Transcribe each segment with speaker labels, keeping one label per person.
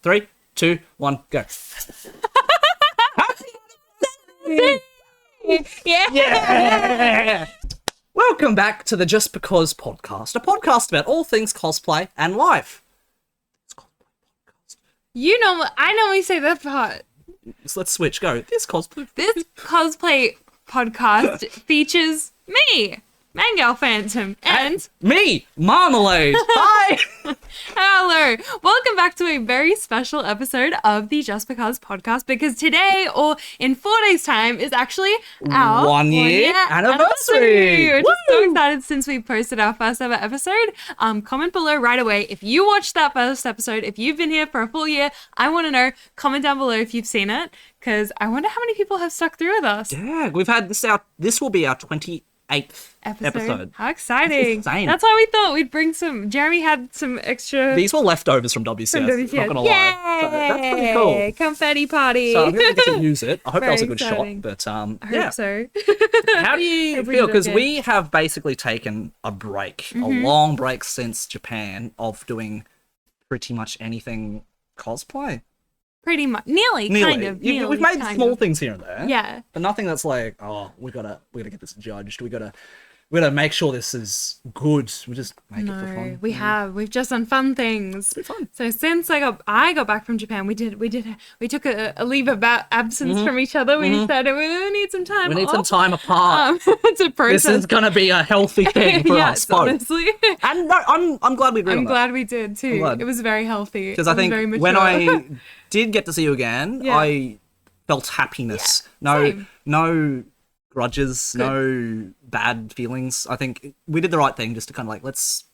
Speaker 1: 3, 2, 1, go. Yeah! Welcome back to the Just Because podcast, a podcast about all things cosplay and life. It's cosplay podcast.
Speaker 2: I normally say that part.
Speaker 1: So let's switch. Go. This
Speaker 2: cosplay podcast features me, Mangal Phantom, and
Speaker 1: me, Marmalade. Hi.
Speaker 2: Hello. Welcome back to a very special episode of the Just Because podcast, because today, or in 4 days' time, is actually our
Speaker 1: 1 year anniversary.
Speaker 2: We're just so excited since we posted our first ever episode. Comment below right away if you watched that first episode. If you've been here for a full year, I want to know. Comment down below if you've seen it, because I wonder how many people have stuck through with us.
Speaker 1: Yeah, we've had this out. This will be our 28th episode.
Speaker 2: How exciting.
Speaker 1: Insane.
Speaker 2: That's why we thought we'd bring some. Jeremy had some extra.
Speaker 1: These were leftovers from WCS. Not gonna lie. So that's pretty cool.
Speaker 2: Confetti party.
Speaker 1: So I'm gonna get to use it. I hope that was a
Speaker 2: Very
Speaker 1: good
Speaker 2: exciting.
Speaker 1: shot. But
Speaker 2: I hope so.
Speaker 1: How do you
Speaker 2: Hope we
Speaker 1: feel?
Speaker 2: did
Speaker 1: Because
Speaker 2: okay.
Speaker 1: we have basically taken a break, a long break since Japan of doing pretty much anything cosplay.
Speaker 2: Pretty much, nearly. Kind of.
Speaker 1: We've made small things here and there.
Speaker 2: Yeah.
Speaker 1: But nothing that's like, oh, we gotta get this judged. We gotta make sure this is good. We just make it for fun.
Speaker 2: We've just done fun things.
Speaker 1: It's been fun.
Speaker 2: So since I got back from Japan, we took a leave of absence from each other. We decided we need some time.
Speaker 1: We need some
Speaker 2: off,
Speaker 1: time apart.
Speaker 2: to process.
Speaker 1: This is gonna be a healthy thing for us
Speaker 2: Yes,
Speaker 1: both.
Speaker 2: honestly.
Speaker 1: And no, I'm glad we agreed on
Speaker 2: I'm
Speaker 1: that.
Speaker 2: glad we did too.
Speaker 1: glad.
Speaker 2: It was very healthy.
Speaker 1: Because I
Speaker 2: It was
Speaker 1: think
Speaker 2: very mature.
Speaker 1: when I did get to see you again,
Speaker 2: Yeah.
Speaker 1: I felt happiness.
Speaker 2: same.
Speaker 1: No grudges, no bad feelings. I think we did the right thing just to kind of like, let's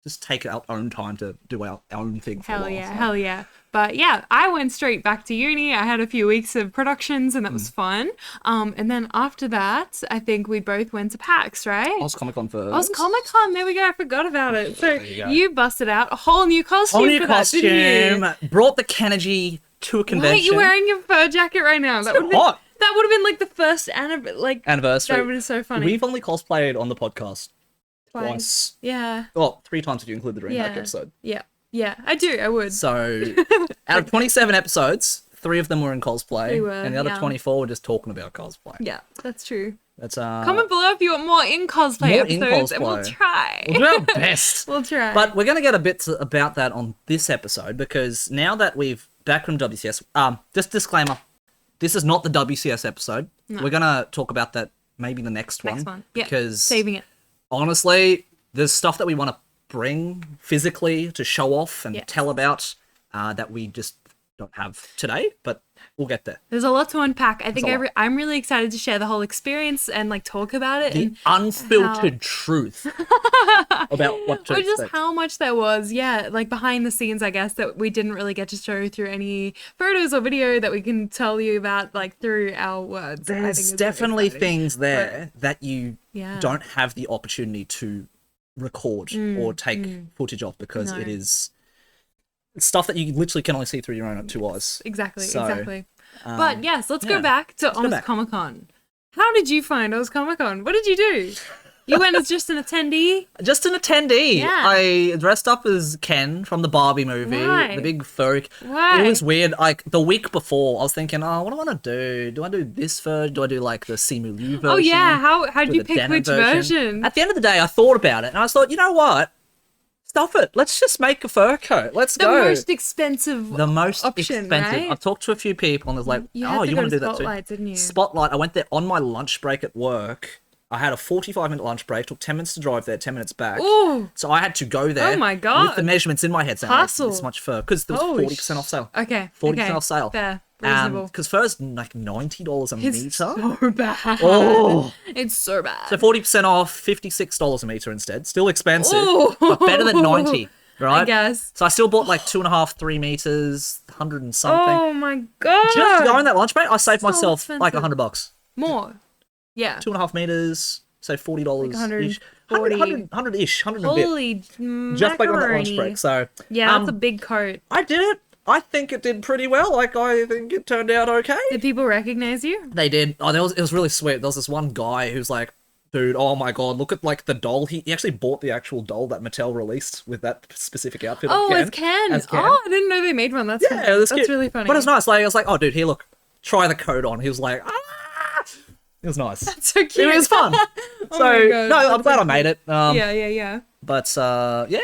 Speaker 1: just take our own time to do our own thing for a while.
Speaker 2: Hell yeah. But yeah, I went straight back to uni. I had a few weeks of productions and that was fun. And then after that, I think we both went to PAX, right?
Speaker 1: Oz Comic Con first.
Speaker 2: Oz Comic Con, there we go. I forgot about it. So
Speaker 1: you go.
Speaker 2: you busted out a whole new costume.
Speaker 1: Whole new
Speaker 2: for that, didn't
Speaker 1: costume. Brought the Kennedy to a
Speaker 2: you?
Speaker 1: convention.
Speaker 2: Why are you wearing your fur jacket right now? That would
Speaker 1: hot.
Speaker 2: That would have been like the first anniversary.
Speaker 1: Anniversary.
Speaker 2: That would have been so funny.
Speaker 1: We've only cosplayed on the podcast twice.
Speaker 2: Yeah.
Speaker 1: Well, 3 times if you include the Dreamhack episode.
Speaker 2: Yeah. Yeah. I do. I would.
Speaker 1: So, out of 27 episodes, 3 of them were in cosplay,
Speaker 2: They were,
Speaker 1: and the other
Speaker 2: yeah.
Speaker 1: 24 were just talking about cosplay.
Speaker 2: Yeah, that's true.
Speaker 1: That's
Speaker 2: Comment below if you want more in cosplay
Speaker 1: more in
Speaker 2: episodes, and we'll
Speaker 1: cosplay.
Speaker 2: try.
Speaker 1: We'll do our best.
Speaker 2: We'll try.
Speaker 1: But we're going to get a bit about that on this episode, because now that we've back from WCS, just disclaimer, this is not the WCS episode.
Speaker 2: No.
Speaker 1: We're going to talk about that maybe the next one.
Speaker 2: Next one. Yeah.
Speaker 1: Because
Speaker 2: Saving it.
Speaker 1: honestly, there's stuff that we want to bring physically to show off and
Speaker 2: Yes.
Speaker 1: tell about that we just don't have today, but we'll get there.
Speaker 2: There's a lot to unpack. I think
Speaker 1: a lot.
Speaker 2: I'm really excited to share the whole experience and like talk about it.
Speaker 1: The
Speaker 2: And
Speaker 1: unfiltered truth about what to
Speaker 2: or just
Speaker 1: expect.
Speaker 2: how much there was, like behind the scenes, I guess, that we didn't really get to show through any photos or video that we can tell you about, like through our words. I think
Speaker 1: There's
Speaker 2: it's very
Speaker 1: definitely
Speaker 2: exciting.
Speaker 1: things there that you
Speaker 2: Yeah.
Speaker 1: don't have the opportunity to record or take footage of, because
Speaker 2: No.
Speaker 1: it is stuff that you literally can only see through your own 2 eyes.
Speaker 2: Exactly.
Speaker 1: So,
Speaker 2: But yes, let's
Speaker 1: yeah.
Speaker 2: go back to
Speaker 1: go
Speaker 2: Oz
Speaker 1: back.
Speaker 2: Comic Con. How did you find Oz Comic Con? What did you do? You went as just an attendee?
Speaker 1: Just an attendee.
Speaker 2: Yeah.
Speaker 1: I dressed up as Ken from the Barbie movie,
Speaker 2: Why?
Speaker 1: the big furry.
Speaker 2: Why?
Speaker 1: It was weird. Like the week before, I was thinking, oh, what do I want to do? Do I do this first? Do I do like the Simu Liu version?
Speaker 2: Oh yeah, how did
Speaker 1: Do
Speaker 2: you
Speaker 1: the
Speaker 2: pick
Speaker 1: denim
Speaker 2: which version?
Speaker 1: At the end of the day, I thought about it, and I thought, you know what? Stuff it. Let's just make a fur coat. Let's
Speaker 2: The
Speaker 1: go.
Speaker 2: most expensive.
Speaker 1: The most
Speaker 2: option,
Speaker 1: expensive.
Speaker 2: right?
Speaker 1: I've talked to a few people, and there's like,
Speaker 2: You had
Speaker 1: oh,
Speaker 2: to
Speaker 1: you
Speaker 2: go
Speaker 1: want
Speaker 2: to
Speaker 1: to do that too?
Speaker 2: Spotlight, didn't you?
Speaker 1: Spotlight. I went there on my lunch break at work. I had a 45-minute lunch break. Took 10 minutes to drive there, 10 minutes back.
Speaker 2: Ooh.
Speaker 1: So I had to go there.
Speaker 2: Oh my God.
Speaker 1: With the measurements in my head, saying,
Speaker 2: Hustle.
Speaker 1: this much fur, because there was
Speaker 2: Holy
Speaker 1: 40% off sale.
Speaker 2: Okay.
Speaker 1: 40% off sale.
Speaker 2: Fair. Reasonable.
Speaker 1: Because fur's like $90 a
Speaker 2: It's
Speaker 1: meter.
Speaker 2: so bad.
Speaker 1: Oh.
Speaker 2: It's so bad.
Speaker 1: So 40% off, $56 a meter instead. Still expensive,
Speaker 2: Ooh.
Speaker 1: but better than 90, right?
Speaker 2: I guess.
Speaker 1: So I still bought like 2.5, 3 meters, 100 and something.
Speaker 2: Oh my god.
Speaker 1: Just to go on that lunch break, I saved
Speaker 2: So
Speaker 1: myself
Speaker 2: expensive.
Speaker 1: like $100.
Speaker 2: More. Yeah.
Speaker 1: 2.5 meters, so $40
Speaker 2: Like
Speaker 1: ish.
Speaker 2: 140.
Speaker 1: 100 ish, 100 and a bit.
Speaker 2: Holy
Speaker 1: Just like on that lunch
Speaker 2: macaroni.
Speaker 1: break. So
Speaker 2: Yeah, that's a big coat.
Speaker 1: I did it. I think it did pretty well. Like, I think it turned out okay.
Speaker 2: Did people recognize you?
Speaker 1: They did. Oh, it was really sweet. There was this one guy who's like Dude, oh my god, look at like the doll. He actually bought the actual doll that Mattel released with that specific outfit.
Speaker 2: Oh,
Speaker 1: Ken,
Speaker 2: as Ken.
Speaker 1: as Ken.
Speaker 2: Oh, I didn't know they made one. That's
Speaker 1: Yeah, that's cute.
Speaker 2: really funny.
Speaker 1: But it's nice. Like I was like, oh dude, here look, try the code on. He was like, ah! It was nice.
Speaker 2: That's so cute.
Speaker 1: It was fun.
Speaker 2: Oh
Speaker 1: So
Speaker 2: my God,
Speaker 1: no, I'm
Speaker 2: that's
Speaker 1: glad
Speaker 2: so
Speaker 1: I made it.
Speaker 2: yeah.
Speaker 1: But yeah,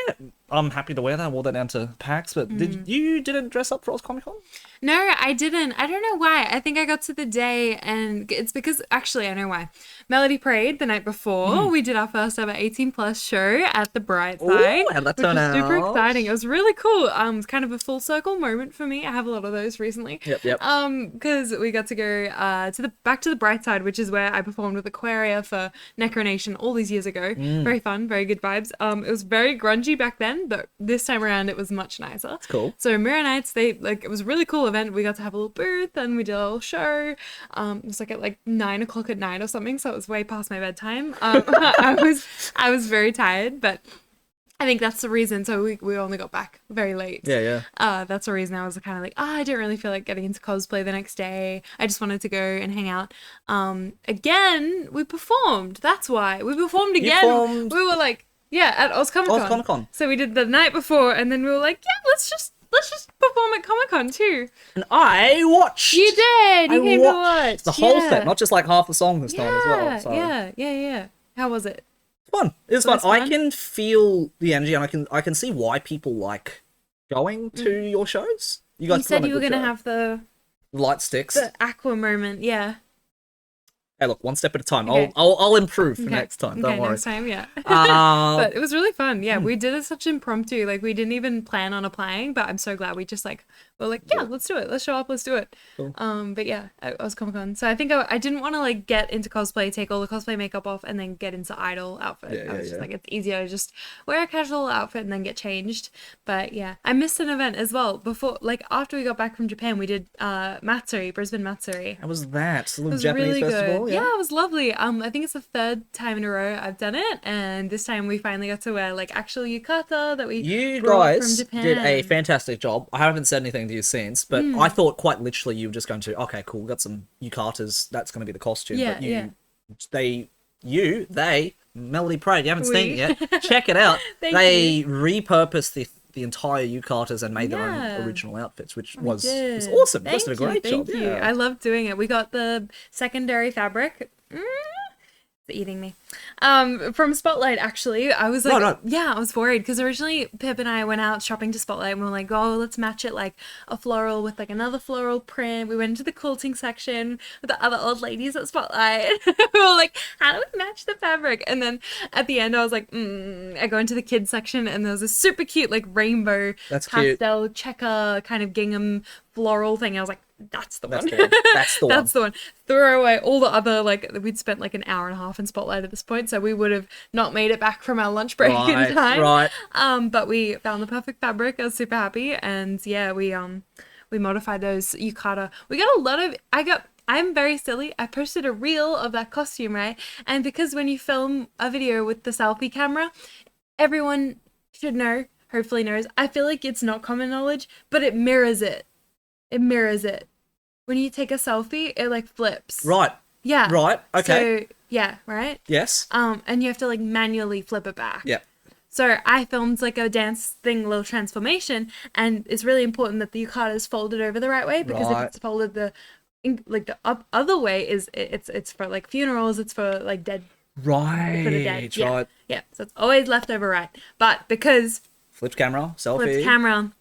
Speaker 1: I'm happy to wear that. I wore that down to PAX. But didn't dress up for Oz Comic Con?
Speaker 2: No, I didn't. I don't know why. I think I got to the day, and it's because actually I know why. Melody Parade the night before. We did our first ever 18+ show at the Bright Side,
Speaker 1: Ooh, how'd that
Speaker 2: which
Speaker 1: turn
Speaker 2: was super
Speaker 1: out?
Speaker 2: exciting. It was really cool. It's kind of a full circle moment for me. I have a lot of those recently.
Speaker 1: Yep.
Speaker 2: Because we got to go back to the Bright Side, which is where I performed with Aquaria for Necronation all these years ago. Very fun, very good vibes. It was very grungy back then, but this time around it was much nicer.
Speaker 1: That's cool.
Speaker 2: So Mirror Nights, it was a really cool event. We got to have a little booth and we did a little show. It was like at like 9 o'clock at night or something, so it was way past my bedtime. I was very tired, but I think that's the reason. So we only got back very late.
Speaker 1: Yeah.
Speaker 2: That's the reason I was kind of like, I didn't really feel like getting into cosplay the next day. I just wanted to go and hang out. Again, we performed. That's why we performed again.
Speaker 1: Performed.
Speaker 2: We were like, yeah, at Oz Comic Con.
Speaker 1: Oz Comic Con.
Speaker 2: So we did the night before, and then we were like, yeah, let's just perform at Comic Con too.
Speaker 1: And I watched.
Speaker 2: You did. You came to watch
Speaker 1: the whole
Speaker 2: yeah.
Speaker 1: set, not just like half the song this time as well. So.
Speaker 2: Yeah. How was it?
Speaker 1: Fun. It was fun.
Speaker 2: Was it fun?
Speaker 1: I can feel the energy, and I can see why people like going to your shows. You guys
Speaker 2: You
Speaker 1: put
Speaker 2: said
Speaker 1: on a
Speaker 2: you were
Speaker 1: good
Speaker 2: gonna
Speaker 1: show.
Speaker 2: have the
Speaker 1: Light sticks.
Speaker 2: aqua moment. Yeah.
Speaker 1: Hey, look, one step at a time.
Speaker 2: Okay.
Speaker 1: I'll improve for
Speaker 2: Okay.
Speaker 1: next time. Don't worry.
Speaker 2: Next time, yeah.
Speaker 1: But
Speaker 2: But it was really fun. Yeah, we did it such impromptu. Like we didn't even plan on applying, but I'm so glad we just we're like, yeah, let's do it. Let's show up. Let's do it.
Speaker 1: Cool.
Speaker 2: But yeah, I was Comic Con. So I think I didn't want to like get into cosplay, take all the cosplay makeup off, and then get into idol outfit. I was just like, it's easier to just wear a casual outfit and then get changed. But yeah, I missed an event as well. Before, like after we got back from Japan, we did Matsuri, Brisbane Matsuri.
Speaker 1: how was that? The
Speaker 2: It
Speaker 1: little
Speaker 2: was
Speaker 1: Japanese
Speaker 2: really
Speaker 1: festival.
Speaker 2: good. Yeah, it was lovely. I think it's the 3rd time in a row I've done it, and this time we finally got to wear like actual yukata that we
Speaker 1: You
Speaker 2: brought
Speaker 1: guys
Speaker 2: from Japan.
Speaker 1: did a fantastic job. I haven't said anything to you since, but I thought quite literally you were just going to, okay, cool, we got some yukatas, that's going to be the costume.
Speaker 2: Yeah,
Speaker 1: but
Speaker 2: yeah.
Speaker 1: they, Melody Parade, you haven't seen it yet, check it out.
Speaker 2: Thank
Speaker 1: They repurposed the entire yukatas and made their
Speaker 2: Yeah.
Speaker 1: own original outfits, which was
Speaker 2: did.
Speaker 1: awesome. You guys
Speaker 2: Thank
Speaker 1: did a great job.
Speaker 2: Thank you.
Speaker 1: Yeah.
Speaker 2: I loved doing it. We got the secondary fabric. It's eating me. From Spotlight, actually. I was like,
Speaker 1: No.
Speaker 2: yeah, I was worried because originally Pip and I went out shopping to Spotlight and we were like, oh, let's match it like a floral with like another floral print. We went into the quilting section with the other old ladies at Spotlight. We were like, how do we match the fabric? And then at the end, I was like, I go into the kids section and there was a super cute like rainbow
Speaker 1: That's cute.
Speaker 2: pastel checker kind of gingham floral thing. I was like, that's the one.
Speaker 1: That's the one.
Speaker 2: That's the one. Throw away all the other, like, we'd spent like an hour and a half in Spotlight at this point, so we would have not made it back from our lunch break in time.
Speaker 1: Right.
Speaker 2: But we found the perfect fabric. I was super happy, and yeah, we modified those yukata. We got a lot of. I'm very silly. I posted a reel of that costume, right? And because when you film a video with the selfie camera, everyone should know, hopefully knows. I feel like it's not common knowledge, but it mirrors it. It mirrors it. When you take a selfie, it like flips.
Speaker 1: Right.
Speaker 2: Yeah.
Speaker 1: Right. Okay.
Speaker 2: So, yeah, right?
Speaker 1: Yes.
Speaker 2: And you have to like manually flip it back.
Speaker 1: Yeah.
Speaker 2: So I filmed like a dance thing, little transformation, and it's really important that the yukata is folded over the right way because
Speaker 1: Right.
Speaker 2: if it's folded the other way is it's for like funerals, it's for like dead
Speaker 1: Right.
Speaker 2: for the dead. Yeah.
Speaker 1: Right.
Speaker 2: Yeah. So it's always left over right. But because
Speaker 1: Flipped camera, selfie.
Speaker 2: flipped camera,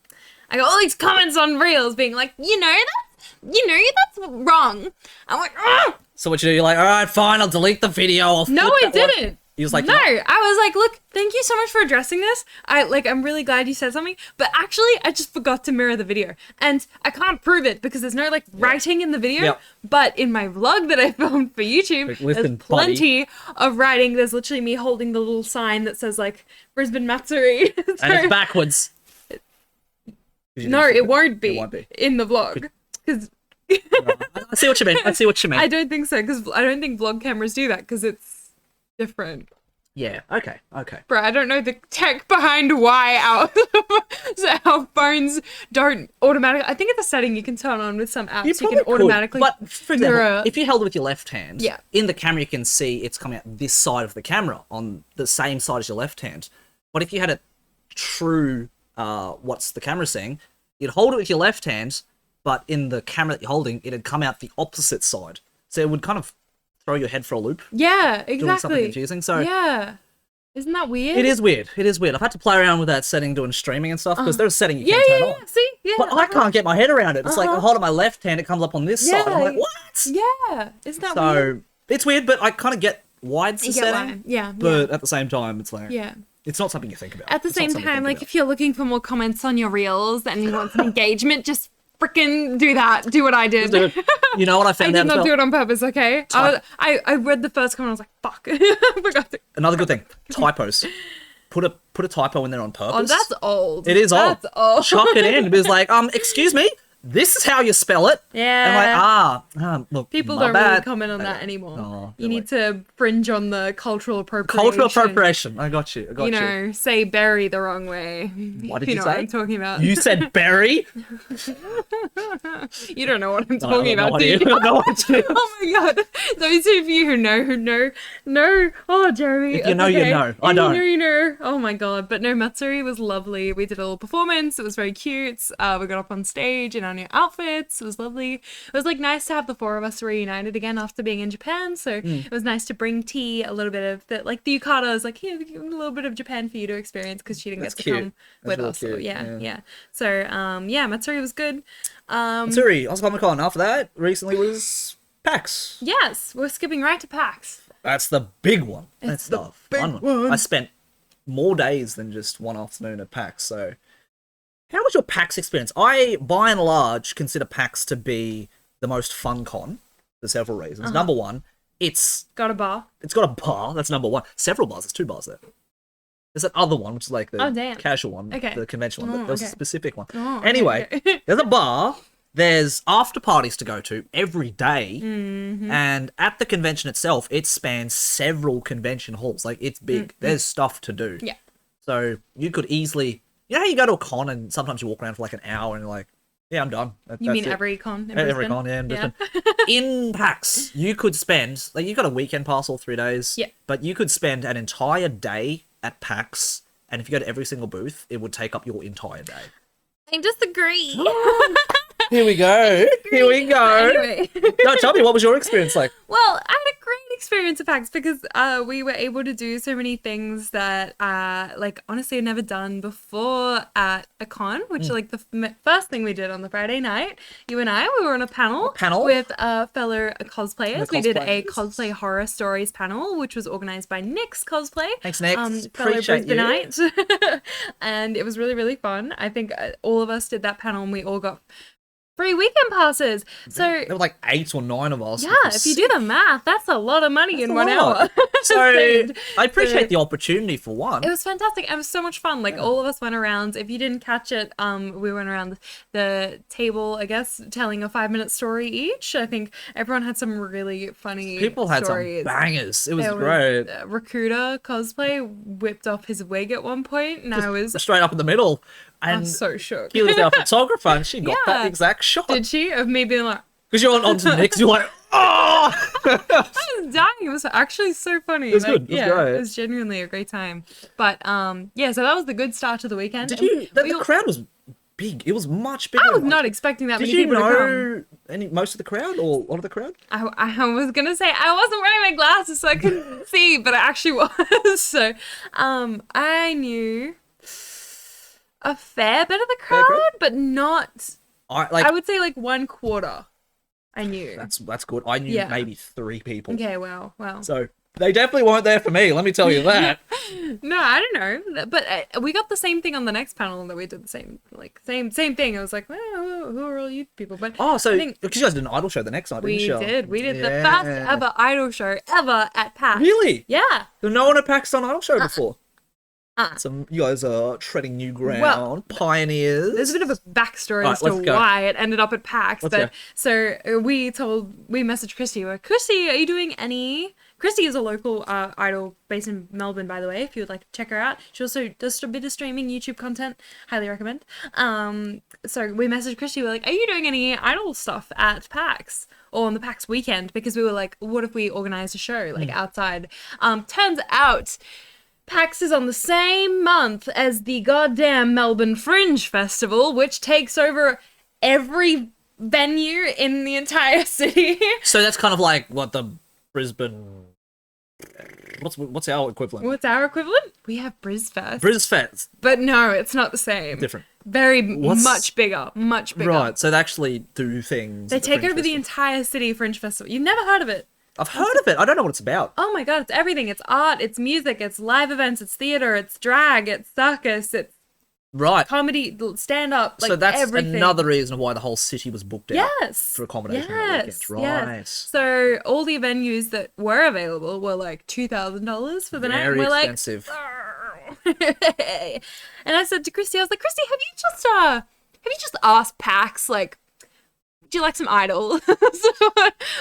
Speaker 2: I got all these comments on reels being like, that's wrong. I'm like, ugh!
Speaker 1: So what you do? You're like, all right, fine, I'll delete the video. I'll
Speaker 2: No,
Speaker 1: flip
Speaker 2: I
Speaker 1: that one."
Speaker 2: didn't.
Speaker 1: He was like,
Speaker 2: no, I was like, look, thank you so much for addressing this. I'm really glad you said something, but actually I just forgot to mirror the video and I can't prove it because there's no like writing in the video,
Speaker 1: Yep.
Speaker 2: but in my vlog that I filmed for YouTube,
Speaker 1: Like, listen,
Speaker 2: there's plenty of writing. There's literally me holding the little sign that says like Brisbane Matsuri.
Speaker 1: And it's backwards.
Speaker 2: No, it won't be,
Speaker 1: It won't be.
Speaker 2: in the vlog because
Speaker 1: I see what you mean. I see what you mean.
Speaker 2: I don't think so because I don't think vlog cameras do that because it's different.
Speaker 1: Yeah. Okay. Okay.
Speaker 2: Bro, I don't know the tech behind why our phones don't automatically. I think it's a setting you can turn on with some apps. You can automatically.
Speaker 1: But for example,
Speaker 2: mirror.
Speaker 1: if you held it with your left hand,
Speaker 2: Yeah.
Speaker 1: in the camera you can see it's coming out this side of the camera on the same side as your left hand. But if you had a true, what's the camera seeing, you'd hold it with your left hand, but in the camera that you're holding, it'd come out the opposite side. So it would kind of throw your head for a loop.
Speaker 2: Yeah,
Speaker 1: Doing something
Speaker 2: exactly.
Speaker 1: confusing. So
Speaker 2: Yeah. Isn't that weird?
Speaker 1: it is weird. It is weird. I've had to play around with that setting doing streaming and stuff because there's a setting you can't turn on.
Speaker 2: See? Yeah.
Speaker 1: But I can't get my head around it. It's like I hold it my left hand, it comes up on this side. I'm like, what?
Speaker 2: Yeah. Isn't that weird?
Speaker 1: So it's weird, but I kind of get why it's a
Speaker 2: You get
Speaker 1: setting.
Speaker 2: why. Yeah.
Speaker 1: But at the same time, it's like
Speaker 2: Yeah.
Speaker 1: it's not something you think about.
Speaker 2: At the
Speaker 1: It's not
Speaker 2: same
Speaker 1: something you
Speaker 2: time,
Speaker 1: think
Speaker 2: like
Speaker 1: about.
Speaker 2: if you're looking for more comments on your reels and you want some engagement, just freaking do that. Do what I did.
Speaker 1: Dude, you know what I
Speaker 2: I
Speaker 1: found
Speaker 2: did
Speaker 1: out?
Speaker 2: not
Speaker 1: as well?
Speaker 2: do it on purpose, okay? I read the first comment, I was like, fuck. I forgot to.
Speaker 1: Another good thing: typos. Put a typo in there on purpose.
Speaker 2: Oh, that's old.
Speaker 1: It is old.
Speaker 2: That's old.
Speaker 1: Chuck it in. It was like, excuse me, this is how you spell it.
Speaker 2: Yeah.
Speaker 1: And I'm like, look,
Speaker 2: People
Speaker 1: my
Speaker 2: don't
Speaker 1: bad.
Speaker 2: really comment on that anymore.
Speaker 1: Oh,
Speaker 2: you
Speaker 1: really?
Speaker 2: need to fringe on the cultural appropriation.
Speaker 1: Cultural appropriation. I got you. I got
Speaker 2: You
Speaker 1: you.
Speaker 2: know, say berry the wrong way.
Speaker 1: What did
Speaker 2: you
Speaker 1: you
Speaker 2: know
Speaker 1: say?
Speaker 2: what I'm talking about.
Speaker 1: You said berry.
Speaker 2: You don't know what I'm
Speaker 1: I
Speaker 2: talking
Speaker 1: have
Speaker 2: about,
Speaker 1: no
Speaker 2: do you?
Speaker 1: idea. I have no idea.
Speaker 2: Oh my god. Those of you who know. Oh, Jeremy.
Speaker 1: If you know,
Speaker 2: it's
Speaker 1: you
Speaker 2: okay.
Speaker 1: know. I
Speaker 2: If
Speaker 1: don't.
Speaker 2: You know. Oh my god. But no, Matsuri was lovely. We did a little performance. It was very cute. We got up on stage in our new outfits. It was lovely. It was like nice to have the four of us reunited again after being in Japan. So it was nice to bring T a little bit of that. Like the yukata is like, here, a little bit of Japan for you to experience because she didn't
Speaker 1: That's
Speaker 2: get to
Speaker 1: cute.
Speaker 2: come
Speaker 1: That's
Speaker 2: with
Speaker 1: real
Speaker 2: us. So,
Speaker 1: cute.
Speaker 2: yeah. So yeah, Matsuri was good.
Speaker 1: Matsuri, Comic-Con. After that, recently was PAX.
Speaker 2: Yes, we're skipping right to PAX.
Speaker 1: That's the big one. That's
Speaker 2: the
Speaker 1: the
Speaker 2: big
Speaker 1: fun
Speaker 2: one.
Speaker 1: I spent more days than just one afternoon at PAX. So, how was your PAX experience? I, by and large, consider PAX to be the most fun con for several reasons. Number one, it's
Speaker 2: Got a bar.
Speaker 1: got a bar. That's number one. Several bars. There's two bars there. There's that other one, which is like the
Speaker 2: Oh, damn.
Speaker 1: casual one,
Speaker 2: Okay.
Speaker 1: the conventional one.
Speaker 2: Oh,
Speaker 1: But there's a
Speaker 2: okay.
Speaker 1: specific one.
Speaker 2: Oh, okay,
Speaker 1: Anyway,
Speaker 2: okay.
Speaker 1: there's a bar. There's after parties to go to every day, and at the convention itself, it spans several convention halls. Like it's big. There's stuff to do.
Speaker 2: Yeah.
Speaker 1: So you could easily, you know, how you go to a con and sometimes you walk around for like an hour and you're like, yeah, I'm done.
Speaker 2: You mean every con in
Speaker 1: Every
Speaker 2: Brisbane?
Speaker 1: con, yeah, in Brisbane. In PAX, you could spend, like, you got a weekend pass all 3 days.
Speaker 2: Yeah.
Speaker 1: But you could spend an entire day at PAX, and if you go to every single booth, it would take up your entire day.
Speaker 2: I disagree.
Speaker 1: Here we go. Here we go.
Speaker 2: Anyway.
Speaker 1: No, tell me, what was your experience like?
Speaker 2: Well, I had a great experience at PAX because we were able to do so many things that, like, honestly, I'd never done before at a con, which, like, the first thing we did on the Friday night, you and I, we were on a panel with fellow cosplayers. We did a cosplay horror stories panel, which was organized by Nick's Cosplay.
Speaker 1: Thanks, Nick.
Speaker 2: Fellow
Speaker 1: Appreciate you.
Speaker 2: Brisbaneite. And it was really, really fun. I think all of us did that panel and we all got free weekend passes. So
Speaker 1: There were like 8 or 9 of us.
Speaker 2: yeah, if you do the math, that's a lot of money in
Speaker 1: a
Speaker 2: 1
Speaker 1: lot.
Speaker 2: hour.
Speaker 1: So I appreciate the opportunity for one.
Speaker 2: It was fantastic. It was so much fun. Like all of us went around. If you didn't catch it, we went around the table, I guess, telling a 5-minute story each. I think everyone had some really funny
Speaker 1: People had
Speaker 2: stories.
Speaker 1: some bangers. It was
Speaker 2: There
Speaker 1: great.
Speaker 2: Rakuda cosplay whipped off his wig at one point, and I was
Speaker 1: Straight up in the middle. And
Speaker 2: so shook.
Speaker 1: Keely's our photographer, and she got that
Speaker 2: Yeah.
Speaker 1: exact shot.
Speaker 2: Did she? Of me being like,
Speaker 1: Because you're on to the next, you're like, oh!
Speaker 2: I was dying. It was actually so funny.
Speaker 1: It was good. It was
Speaker 2: yeah,
Speaker 1: great.
Speaker 2: it was genuinely a great time. But yeah, so that was the good start to the weekend.
Speaker 1: Did
Speaker 2: And
Speaker 1: you? The,
Speaker 2: we
Speaker 1: the
Speaker 2: all-
Speaker 1: crowd was big. It was much bigger.
Speaker 2: I was
Speaker 1: than
Speaker 2: not expecting that
Speaker 1: Did
Speaker 2: many
Speaker 1: you
Speaker 2: people to come.
Speaker 1: know most of the crowd or a lot of the crowd?
Speaker 2: I was gonna say I wasn't wearing my glasses so I couldn't see, but I actually was. So I knew a fair bit of the
Speaker 1: Fair
Speaker 2: crowd,
Speaker 1: crowd?
Speaker 2: but not.
Speaker 1: I
Speaker 2: I would say like 1/4. I knew.
Speaker 1: that's good. I knew
Speaker 2: Yeah.
Speaker 1: maybe 3 people.
Speaker 2: Okay, wow.
Speaker 1: So they definitely weren't there for me. Let me tell you that.
Speaker 2: No, I don't know, but we got the same thing on the next panel that we did the same thing. I was like, well, who are all you people? But
Speaker 1: Oh, so
Speaker 2: I think
Speaker 1: because you guys did an idol show the next night, didn't
Speaker 2: we
Speaker 1: you?
Speaker 2: did. We did the
Speaker 1: Yeah.
Speaker 2: first ever idol show ever at PAX.
Speaker 1: Really?
Speaker 2: Yeah.
Speaker 1: No one had PAX on idol show before.
Speaker 2: Uh-uh.
Speaker 1: So you guys are treading new ground,
Speaker 2: Well,
Speaker 1: pioneers.
Speaker 2: There's a bit of a backstory
Speaker 1: Right,
Speaker 2: as to
Speaker 1: let's go.
Speaker 2: why it ended up at PAX.
Speaker 1: Let's
Speaker 2: but
Speaker 1: go.
Speaker 2: so we messaged Christy. We're Christy, are you doing any Christy is a local idol based in Melbourne, by the way, if you would like to check her out. She also does a bit of streaming YouTube content. Highly recommend. So we messaged Christy, we were like, are you doing any idol stuff at PAX? Or on the PAX weekend? Because we were like, what if we organized a show, like, outside? Turns out PAX is on the same month as the goddamn Melbourne Fringe Festival, which takes over every venue in the entire city.
Speaker 1: So that's kind of like what the Brisbane... What's our equivalent?
Speaker 2: What's our equivalent? We have BrisFest.
Speaker 1: BrisFest.
Speaker 2: But no, it's not the same.
Speaker 1: Different.
Speaker 2: Much bigger.
Speaker 1: Right, so they actually do things.
Speaker 2: They take over the entire city Fringe Festival. You've never heard of it?
Speaker 1: I've heard of it. I don't know what it's about.
Speaker 2: Oh my god, it's everything. It's art, it's music, it's live events, it's theater, it's drag, it's circus, it's
Speaker 1: right
Speaker 2: comedy, stand-up, like
Speaker 1: so that's
Speaker 2: everything.
Speaker 1: another reason why the whole city was booked out.
Speaker 2: Yes.
Speaker 1: For accommodation.
Speaker 2: Yes.
Speaker 1: Right.
Speaker 2: Yes. So all the venues that were available were like $2,000 for the night. And we're
Speaker 1: expensive.
Speaker 2: Like, and I said to Christy, I was like, Christy, have you just asked PAX, like, would you like some idols?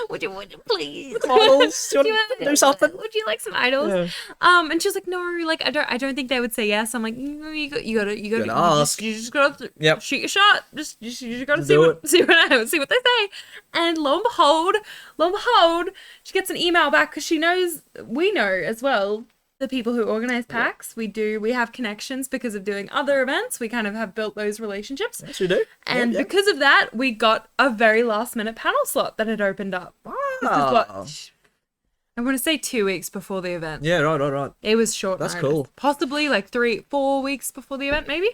Speaker 2: would you please?
Speaker 1: Models, do you want to do something?
Speaker 2: Would you like some idols?
Speaker 1: Yeah.
Speaker 2: And she was like, no, like I don't think they would say yes. I'm like, you gotta
Speaker 1: ask.
Speaker 2: You just gotta shoot your shot. You just gotta see what they say. And lo and behold, she gets an email back because we know as well. The people who organize PAX, we have connections because of doing other events. We kind of have built those relationships.
Speaker 1: Yes, we do.
Speaker 2: And because of that, we got a very last minute panel slot that had opened up. This is what, I want to say 2 weeks before the event.
Speaker 1: Yeah, right.
Speaker 2: It was short.
Speaker 1: That's
Speaker 2: notice.
Speaker 1: cool.
Speaker 2: Possibly like 3-4 weeks before the event, maybe.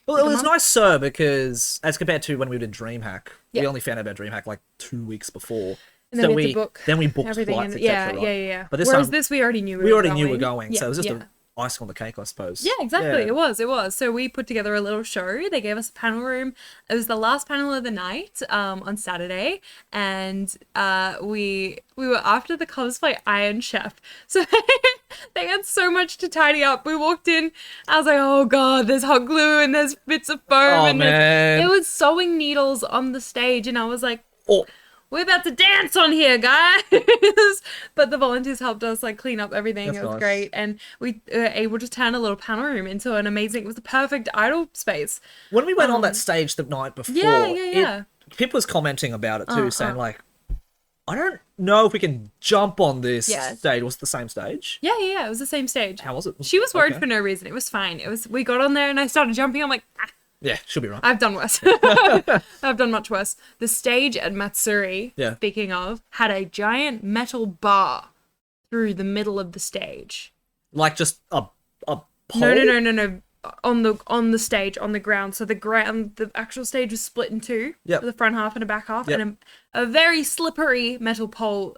Speaker 1: Well, it was nice, sir, because as compared to when we did DreamHack, we only found out about DreamHack like 2 weeks before.
Speaker 2: And then we
Speaker 1: booked
Speaker 2: everything
Speaker 1: flights,
Speaker 2: in,
Speaker 1: etc.
Speaker 2: Yeah.
Speaker 1: But
Speaker 2: Whereas this, we already knew
Speaker 1: we were going,
Speaker 2: Yeah,
Speaker 1: so it was just a icing on the cake, I suppose.
Speaker 2: Yeah, exactly. It was. So we put together a little show. They gave us a panel room. It was the last panel of the night on Saturday, and we were after the cosplay Iron Chef. So they had so much to tidy up. We walked in. I was like, oh god, there's hot glue and there's bits of foam.
Speaker 1: Oh man,
Speaker 2: there was sewing needles on the stage, and I was like,
Speaker 1: oh.
Speaker 2: We're about to dance on here, guys. But the volunteers helped us like clean up everything. It was great. And we were able to turn a little panel room into an amazing, it was the perfect idol space.
Speaker 1: When we went on that stage the night before, people was commenting about it too, saying like, I don't know if we can jump on this stage. Was it the same stage?
Speaker 2: Yeah. It was the same stage.
Speaker 1: How was it?
Speaker 2: She was worried for no reason. It was fine. We got on there and I started jumping. I'm like,
Speaker 1: yeah, she'll be right.
Speaker 2: I've done worse. I've done much worse. The stage at Matsuri, speaking of, had a giant metal bar through the middle of the stage.
Speaker 1: Like just a pole?
Speaker 2: No. On the stage, on the ground. So the actual stage was split in two.
Speaker 1: Yep.
Speaker 2: The front half and a back half. Yep. And a very slippery metal pole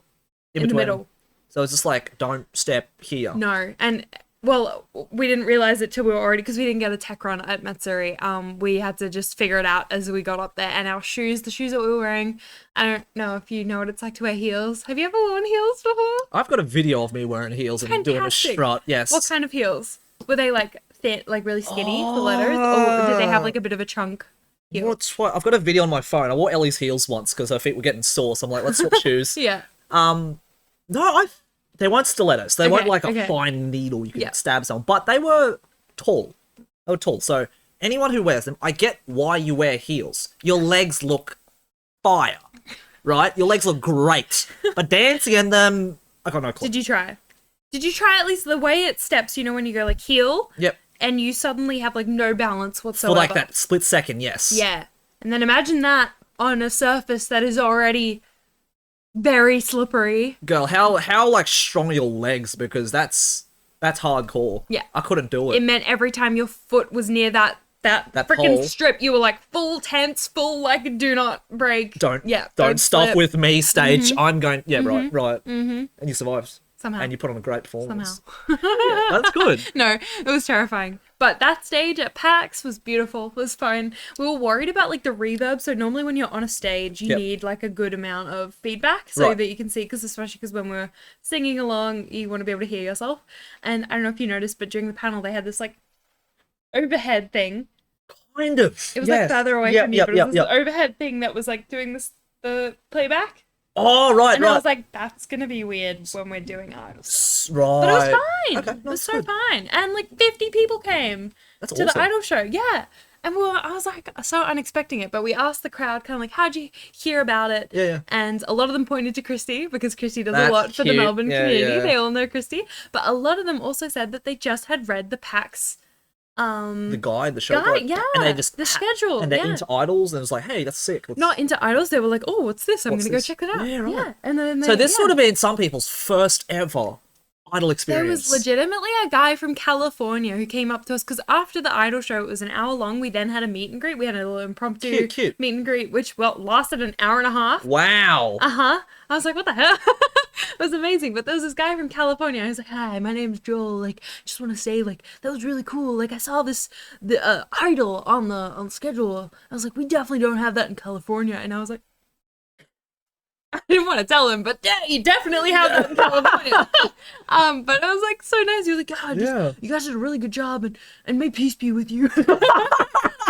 Speaker 2: in the middle.
Speaker 1: So it's just like, don't step here.
Speaker 2: No. And... Well, we didn't realize it till we were already, because we didn't get a tech run at Matsuri. We had to just figure it out as we got up there. And our shoes, the shoes that we were wearing, I don't know if you know what it's like to wear heels. Have you ever worn heels before?
Speaker 1: I've got a video of me wearing heels and doing a strut. Yes.
Speaker 2: What kind of heels? Were they like thin, like really skinny, the letters, or did they have like a bit of a chunk?
Speaker 1: I've got a video on my phone. I wore Ellie's heels once because her feet were getting sore. So I'm like, let's swap shoes.
Speaker 2: Yeah.
Speaker 1: They weren't stilettos. They weren't like a fine needle you could stab someone. But they were tall. So anyone who wears them, I get why you wear heels. Your legs look fire, right? Your legs look great. But dancing in them, I got no clue.
Speaker 2: Did you try at least the way it steps, you know, when you go like heel?
Speaker 1: Yep.
Speaker 2: And you suddenly have like no balance whatsoever.
Speaker 1: For like that split second, yes.
Speaker 2: Yeah. And then imagine that on a surface that is already... very slippery.
Speaker 1: Girl, how like strong are your legs? Because that's hardcore.
Speaker 2: Yeah.
Speaker 1: I couldn't do it.
Speaker 2: It meant every time your foot was near that freaking strip, you were like full tense, full like do not break.
Speaker 1: Don't stop
Speaker 2: slip.
Speaker 1: with me stage. I'm going, right. Mm-hmm. And you survived.
Speaker 2: Somehow.
Speaker 1: And you put on a great performance.
Speaker 2: Somehow.
Speaker 1: Yeah, that's good.
Speaker 2: No, it was terrifying. But that stage at PAX was beautiful. It was fun. We were worried about like the reverb. So normally when you're on a stage, you need like a good amount of feedback so that you can see, especially because when we're singing along, you want to be able to hear yourself. And I don't know if you noticed, but during the panel, they had this like overhead thing.
Speaker 1: Kind of.
Speaker 2: It was like further away from you, but it was this overhead thing that was like doing the playback.
Speaker 1: Oh, right,
Speaker 2: And
Speaker 1: right.
Speaker 2: I was like, that's gonna be weird when we're doing idols.
Speaker 1: Right.
Speaker 2: But it was fine.
Speaker 1: Okay,
Speaker 2: It
Speaker 1: no,
Speaker 2: was
Speaker 1: that's
Speaker 2: so
Speaker 1: good.
Speaker 2: fine. And like 50 people came
Speaker 1: That's
Speaker 2: to
Speaker 1: awesome.
Speaker 2: the idol show. Yeah. And I was like so unexpecting it, but we asked the crowd kind of like, how'd you hear about it?
Speaker 1: Yeah.
Speaker 2: And a lot of them pointed to Christy because Christy does
Speaker 1: That's
Speaker 2: a lot for the
Speaker 1: cute.
Speaker 2: Melbourne
Speaker 1: Yeah,
Speaker 2: community.
Speaker 1: yeah.
Speaker 2: They all know Christy. But a lot of them also said that they just had read the PAX
Speaker 1: The guide, the show
Speaker 2: guide,
Speaker 1: guide.
Speaker 2: yeah,
Speaker 1: And they just
Speaker 2: the schedule,
Speaker 1: and they're
Speaker 2: yeah.
Speaker 1: into idols, and it's like, hey, that's sick.
Speaker 2: Not into idols. They were like, oh, what's this? I'm
Speaker 1: What's
Speaker 2: gonna go
Speaker 1: this?
Speaker 2: check that out.
Speaker 1: Yeah, right.
Speaker 2: Yeah. And then
Speaker 1: So this
Speaker 2: yeah.
Speaker 1: would have been some people's first ever idol
Speaker 2: There
Speaker 1: experience.
Speaker 2: was legitimately a guy from California who came up to us because after the idol show, it was an hour long. We then had a meet and greet. We had a little impromptu
Speaker 1: Cute.
Speaker 2: meet and greet, which lasted an hour and a half.
Speaker 1: Wow.
Speaker 2: I was like, what the hell? It was amazing. But there was this guy from California. I was like, hi, my name's Joel. Like, just want to say, like, that was really cool. Like, I saw the idol on the schedule. I was like, we definitely don't have that in California. And I was like, I didn't want to tell him, but yeah, you definitely have that in California. But I was like, so nice. He was like, God, you guys did a really good job, and may peace be with you. I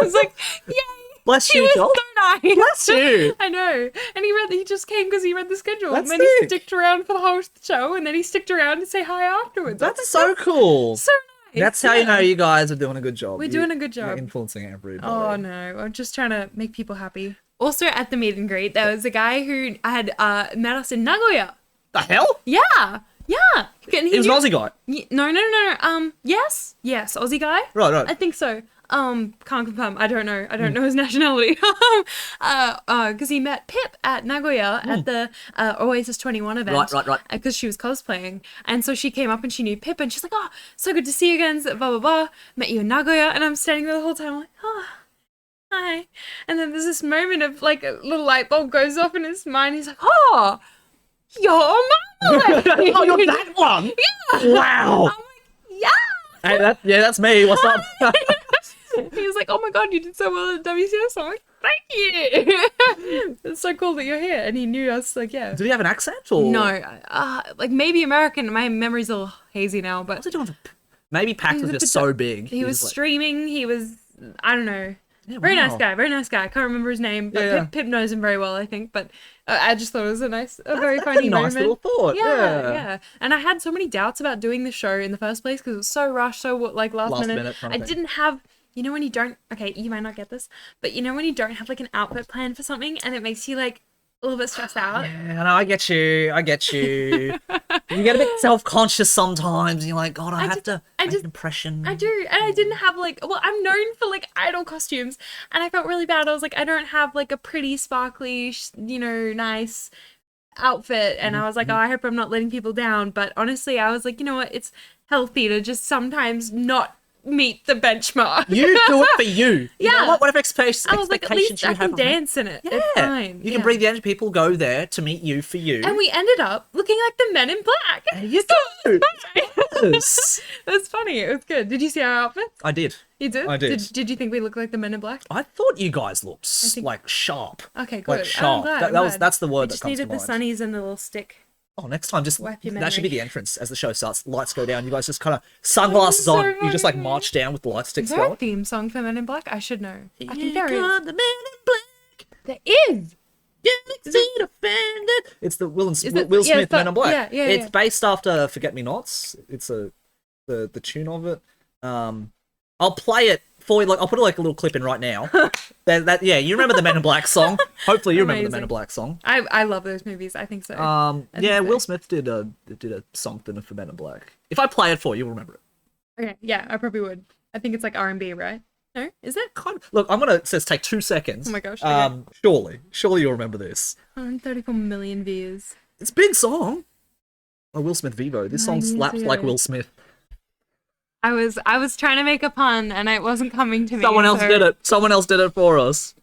Speaker 2: was like, yay.
Speaker 1: Bless
Speaker 2: He
Speaker 1: you,
Speaker 2: was
Speaker 1: Joel.
Speaker 2: so nice.
Speaker 1: Bless you.
Speaker 2: I know. And he just came because he read the schedule.
Speaker 1: That's
Speaker 2: and then he
Speaker 1: sick.
Speaker 2: sticked around for the whole show, and then he sticked around to say hi afterwards. I was
Speaker 1: That's
Speaker 2: like,
Speaker 1: so cool.
Speaker 2: so nice.
Speaker 1: That's how you
Speaker 2: Yeah.
Speaker 1: know you guys are doing a good job.
Speaker 2: We're doing a good
Speaker 1: You're
Speaker 2: job.
Speaker 1: influencing everybody.
Speaker 2: Oh no, I'm just trying to make people happy. Also at the meet and greet, there was a guy who had met us in Nagoya.
Speaker 1: The hell?
Speaker 2: Yeah. And
Speaker 1: He was an Aussie guy.
Speaker 2: No. Yes, Aussie guy.
Speaker 1: Right.
Speaker 2: I think so. Can't confirm. I don't know. I don't know his nationality. Because he met Pip at Nagoya at the Oasis 21 event.
Speaker 1: Right.
Speaker 2: Because she was cosplaying, and so she came up and she knew Pip, and she's like, "Oh, so good to see you again." Blah blah blah. Met you in Nagoya, and I'm standing there the whole time like, "Oh, hi." And then there's this moment of like a little light bulb goes off in his mind. He's like, "Oh, you're Marmalade."
Speaker 1: Oh, you're that one?
Speaker 2: Yeah.
Speaker 1: Wow.
Speaker 2: I'm like, yeah.
Speaker 1: Hey, that's me. What's up?
Speaker 2: He was like, "Oh my god, you did so well at WCS." I'm like, "Thank you." It's so cool that you're here. And he knew us. Like, yeah.
Speaker 1: Did he have an accent or?
Speaker 2: No, like maybe American. My memory's a little hazy now, but
Speaker 1: What's he doing? Maybe PAX was just so big.
Speaker 2: he was
Speaker 1: like,
Speaker 2: streaming. He was, I don't know.
Speaker 1: Yeah,
Speaker 2: Very
Speaker 1: wow.
Speaker 2: nice guy. Very nice guy. I can't remember his name, but
Speaker 1: Yeah.
Speaker 2: Pip knows him very well, I think. But I just thought it was a very
Speaker 1: That's
Speaker 2: funny
Speaker 1: a nice
Speaker 2: moment.
Speaker 1: little thought.
Speaker 2: Yeah. And I had so many doubts about doing the show in the first place because it was so rushed, so like last minute.
Speaker 1: kind
Speaker 2: I
Speaker 1: of thing.
Speaker 2: didn't have, you know, when you don't. Okay, you might not get this, but you know when you don't have like an outfit plan for something, and it makes you like a little bit stressed out.
Speaker 1: Yeah, no, I get you. You get a bit self-conscious sometimes. And you're like, God, I have to make an impression.
Speaker 2: I do, and I didn't have like. Well, I'm known for like idol costumes, and I felt really bad. I was like, I don't have like a pretty, sparkly, nice outfit, and I was like, oh, I hope I'm not letting people down. But honestly, I was like, you know what? It's healthy to just sometimes not meet the benchmark.
Speaker 1: You do it for you. You know
Speaker 2: Yeah.
Speaker 1: what? Whatever expectations
Speaker 2: I was like, at least
Speaker 1: you
Speaker 2: I
Speaker 1: have
Speaker 2: can
Speaker 1: of me.
Speaker 2: dance in it.
Speaker 1: Yeah.
Speaker 2: It's fine.
Speaker 1: You can breathe the energy. People go there to meet you for you.
Speaker 2: And we ended up looking like the Men in Black.
Speaker 1: And you do. Yes.
Speaker 2: It was funny. It was good. Did you see our outfits?
Speaker 1: I did.
Speaker 2: You did?
Speaker 1: I did.
Speaker 2: Did you think we looked like the Men in Black?
Speaker 1: I thought you guys looked
Speaker 2: think-
Speaker 1: like sharp.
Speaker 2: Okay, good.
Speaker 1: Like
Speaker 2: I'm
Speaker 1: sharp.
Speaker 2: glad,
Speaker 1: That
Speaker 2: I'm
Speaker 1: was
Speaker 2: glad.
Speaker 1: that's the
Speaker 2: We
Speaker 1: word that
Speaker 2: just
Speaker 1: comes to
Speaker 2: needed the
Speaker 1: mind.
Speaker 2: sunnies and the little stick.
Speaker 1: Oh, next time, just
Speaker 2: Wipe your
Speaker 1: that should be
Speaker 2: memory.
Speaker 1: the entrance as the show starts. Lights go down. You guys just kind of sunglasses
Speaker 2: so
Speaker 1: on. You just like
Speaker 2: funny.
Speaker 1: march down with the light sticks
Speaker 2: Is there a
Speaker 1: going.
Speaker 2: theme song for Men in Black? I should know. I think there
Speaker 1: Here
Speaker 2: is.
Speaker 1: come the Men in Black.
Speaker 2: There is.
Speaker 1: Galaxy defended. It's the Will
Speaker 2: it-
Speaker 1: Smith
Speaker 2: yeah,
Speaker 1: Men in
Speaker 2: that-
Speaker 1: Black.
Speaker 2: yeah,
Speaker 1: It's
Speaker 2: yeah.
Speaker 1: based after Forget Me Nots. It's the tune of it. I'll play it for you. Like I'll put like a little clip in right now. Yeah, you remember the Men in Black song? Hopefully you remember the Men in
Speaker 2: Amazing.
Speaker 1: Black song.
Speaker 2: I love those movies. I think so.
Speaker 1: Yeah,
Speaker 2: think
Speaker 1: Will
Speaker 2: so.
Speaker 1: Smith did a song for Men in Black. If I play it for you, you'll remember it.
Speaker 2: Okay, yeah, I probably would. I think it's like R&B, right? No, is it?
Speaker 1: Kind of, look, I'm gonna it says take 2 seconds.
Speaker 2: Oh my gosh, okay.
Speaker 1: Surely you'll remember this.
Speaker 2: 134 million views.
Speaker 1: It's a big song. Oh, Will Smith Vivo. This song
Speaker 2: 9 years
Speaker 1: slaps like
Speaker 2: ago.
Speaker 1: Will Smith.
Speaker 2: I was trying to make a pun and it wasn't coming to me.
Speaker 1: Someone else
Speaker 2: so-
Speaker 1: did it. Someone else did it for us.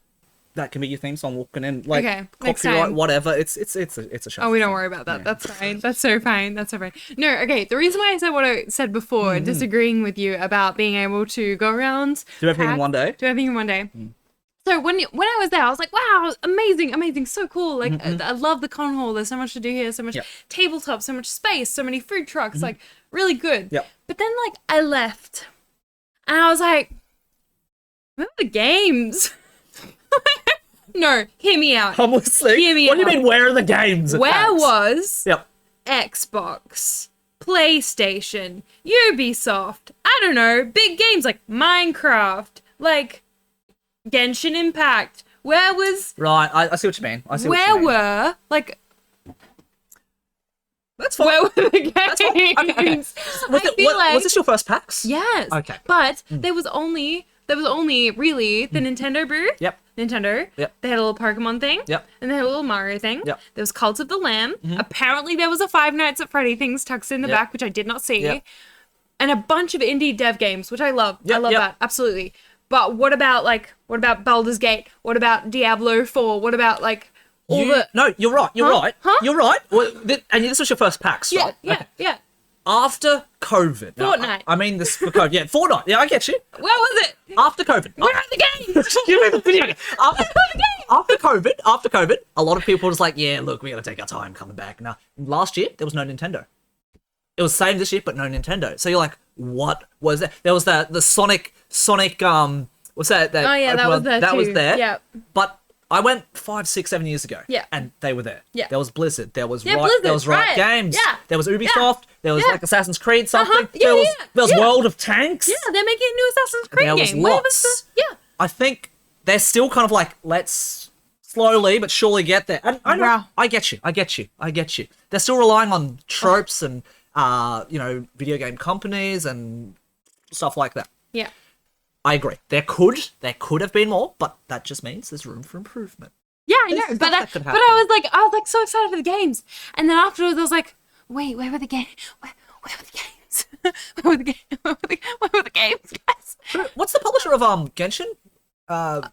Speaker 1: That can be your theme song. Walking in, like
Speaker 2: Okay, next
Speaker 1: copyright,
Speaker 2: time.
Speaker 1: whatever. It's a show.
Speaker 2: Oh, we don't worry about that.
Speaker 1: Yeah.
Speaker 2: That's fine. That's so fine. That's so fine. No, okay. The reason why I said what I said before,
Speaker 1: Mm-hmm.
Speaker 2: disagreeing with you about being able to go around,
Speaker 1: Do everything in
Speaker 2: pack-
Speaker 1: one day.
Speaker 2: do everything in one day. So when I was there, I was like, wow, amazing, so cool. Like I love the con hall. There's so much to do here, so much
Speaker 1: Yep.
Speaker 2: tabletop, so much space, so many food trucks, like really good.
Speaker 1: Yep.
Speaker 2: But then like I left, and I was like, where are the games? No, hear me out.
Speaker 1: I'm listening.
Speaker 2: Hear me
Speaker 1: What do you
Speaker 2: out.
Speaker 1: mean, where are the games? at
Speaker 2: Where
Speaker 1: PAX?
Speaker 2: was
Speaker 1: Yep.
Speaker 2: Xbox, PlayStation, Ubisoft, I don't know, big games like Minecraft, like Genshin Impact? Where was,
Speaker 1: Right, I see what you mean. I see what
Speaker 2: where
Speaker 1: you mean.
Speaker 2: were, like,
Speaker 1: That's fine.
Speaker 2: where were the games?
Speaker 1: Fine. Okay. Was this your first PAX?
Speaker 2: Yes.
Speaker 1: Okay.
Speaker 2: But there was only really the Nintendo booth.
Speaker 1: Yep.
Speaker 2: Nintendo.
Speaker 1: Yep.
Speaker 2: They had a little Pokemon thing.
Speaker 1: Yep.
Speaker 2: And they had a little Mario thing.
Speaker 1: Yep.
Speaker 2: There was Cult of the Lamb. Apparently there was a Five Nights at Freddy things tucked in the
Speaker 1: Yep.
Speaker 2: back, which I did not see.
Speaker 1: Yep.
Speaker 2: And a bunch of indie dev games, which I love. I
Speaker 1: Yep,
Speaker 2: love
Speaker 1: yep.
Speaker 2: that. Absolutely. But what about Baldur's Gate? What about Diablo 4? What about
Speaker 1: No, you're right. You're
Speaker 2: Huh?
Speaker 1: right.
Speaker 2: Huh?
Speaker 1: You're right. Well, and this was your first PAX,
Speaker 2: Yeah,
Speaker 1: right?
Speaker 2: yeah,
Speaker 1: Okay.
Speaker 2: yeah.
Speaker 1: After COVID. Now,
Speaker 2: Fortnite.
Speaker 1: I mean this for COVID. Yeah, Fortnite. Yeah, I get you.
Speaker 2: Where was it?
Speaker 1: After COVID.
Speaker 2: Where are the games?
Speaker 1: You mean the video game. After COVID, a lot of people were just like, yeah, look, we gotta take our time coming back. Now, last year, there was no Nintendo. It was the same this year, but no Nintendo. So you're like, what was that? There was the Sonic, what's that?
Speaker 2: Oh, yeah, that was there
Speaker 1: That was
Speaker 2: too.
Speaker 1: there.
Speaker 2: Yep.
Speaker 1: But I went 5, 6, 7 years ago.
Speaker 2: Yeah.
Speaker 1: And they were there.
Speaker 2: Yeah.
Speaker 1: There was Blizzard. There was
Speaker 2: Yeah,
Speaker 1: Riot.
Speaker 2: Blizzard,
Speaker 1: There was Riot
Speaker 2: Riot.
Speaker 1: Games.
Speaker 2: Yeah.
Speaker 1: There was Ubisoft. There was
Speaker 2: Yeah.
Speaker 1: like Assassin's Creed something.
Speaker 2: Yeah,
Speaker 1: there was
Speaker 2: yeah.
Speaker 1: World of Tanks.
Speaker 2: Yeah, they're making a new Assassin's Creed
Speaker 1: There was
Speaker 2: game. Where
Speaker 1: lots.
Speaker 2: yeah.
Speaker 1: I think they're still kind of like, let's slowly but surely get there. And I know,
Speaker 2: Yeah.
Speaker 1: I get you. They're still relying on tropes and video game companies and stuff like that.
Speaker 2: Yeah.
Speaker 1: I agree. There could have been more, but that just means there's room for improvement.
Speaker 2: Yeah, I know.
Speaker 1: There's
Speaker 2: But
Speaker 1: stuff that could
Speaker 2: I was like so excited for the games. And then afterwards I was like, wait, where were the games? Where were the games? Where were the games? Where were the games, guys?
Speaker 1: What's the publisher of Genshin?
Speaker 2: Hoyoverse.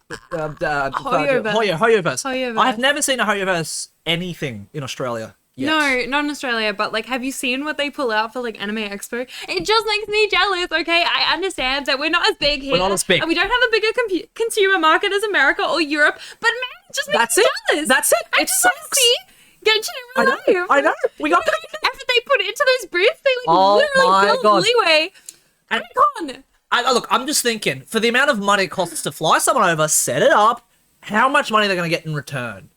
Speaker 1: Hoyoverse. I have never seen a Hoyoverse anything in Australia yet.
Speaker 2: No, not in Australia, but like, have you seen what they pull out for like Anime Expo? It just makes me jealous, okay? I understand that we're not as big here.
Speaker 1: We're not as big.
Speaker 2: And we don't have a bigger consumer market as America or Europe, but man, it just makes
Speaker 1: That's
Speaker 2: me
Speaker 1: it.
Speaker 2: jealous.
Speaker 1: That's it.
Speaker 2: I
Speaker 1: It
Speaker 2: just want to
Speaker 1: sucks.
Speaker 2: see Genshin in real life.
Speaker 1: I know. We got
Speaker 2: Look at the effort they put into those booths. They like
Speaker 1: Oh
Speaker 2: literally
Speaker 1: my
Speaker 2: built
Speaker 1: God.
Speaker 2: leeway.
Speaker 1: And-
Speaker 2: Icon.
Speaker 1: Look, I'm just thinking, for the amount of money it costs to fly someone over, set it up, how much money they're going to get in return?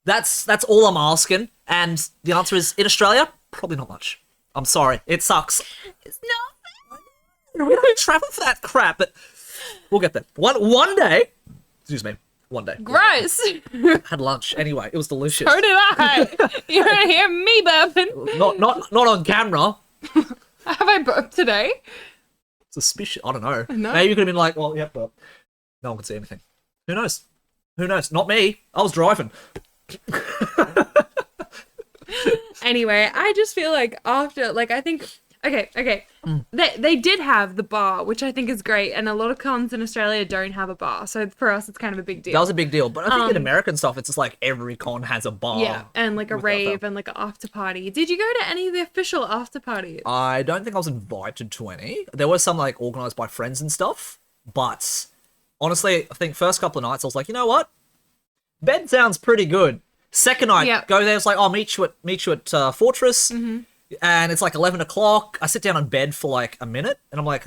Speaker 1: That's all I'm asking. And the answer is, in Australia, probably not much. I'm sorry. It sucks.
Speaker 2: It's not.
Speaker 1: We don't travel for that crap, but we'll get there. One day, excuse me, one day.
Speaker 2: Gross.
Speaker 1: Had lunch anyway. It was delicious.
Speaker 2: So did I. You don't hear me burping.
Speaker 1: Not on camera.
Speaker 2: Have I burped today?
Speaker 1: Suspicious. I don't know.
Speaker 2: No.
Speaker 1: Maybe you could have been like, well, yep, but no one could see anything. Who knows? Who knows? Not me. I was driving.
Speaker 2: Anyway, I just feel like after, like, I think, okay. They did have the bar, which I think is great, and a lot of cons in Australia don't have a bar, so for us it's kind of a big deal.
Speaker 1: That was a big deal. But I think in American stuff, it's just like every con has a bar.
Speaker 2: Yeah, and like a
Speaker 1: with
Speaker 2: rave
Speaker 1: the-
Speaker 2: and like an after party. Did you go to any of the official after parties?
Speaker 1: I don't think I was invited to any. There were some like organized by friends and stuff. But honestly, I think first couple of nights I was like, you know what? Bed sounds pretty good. Second night,
Speaker 2: Yep.
Speaker 1: go there. It's like, oh, meet you at Fortress,
Speaker 2: Mm-hmm.
Speaker 1: and it's like 11 o'clock. I sit down on bed for like a minute, and I'm like,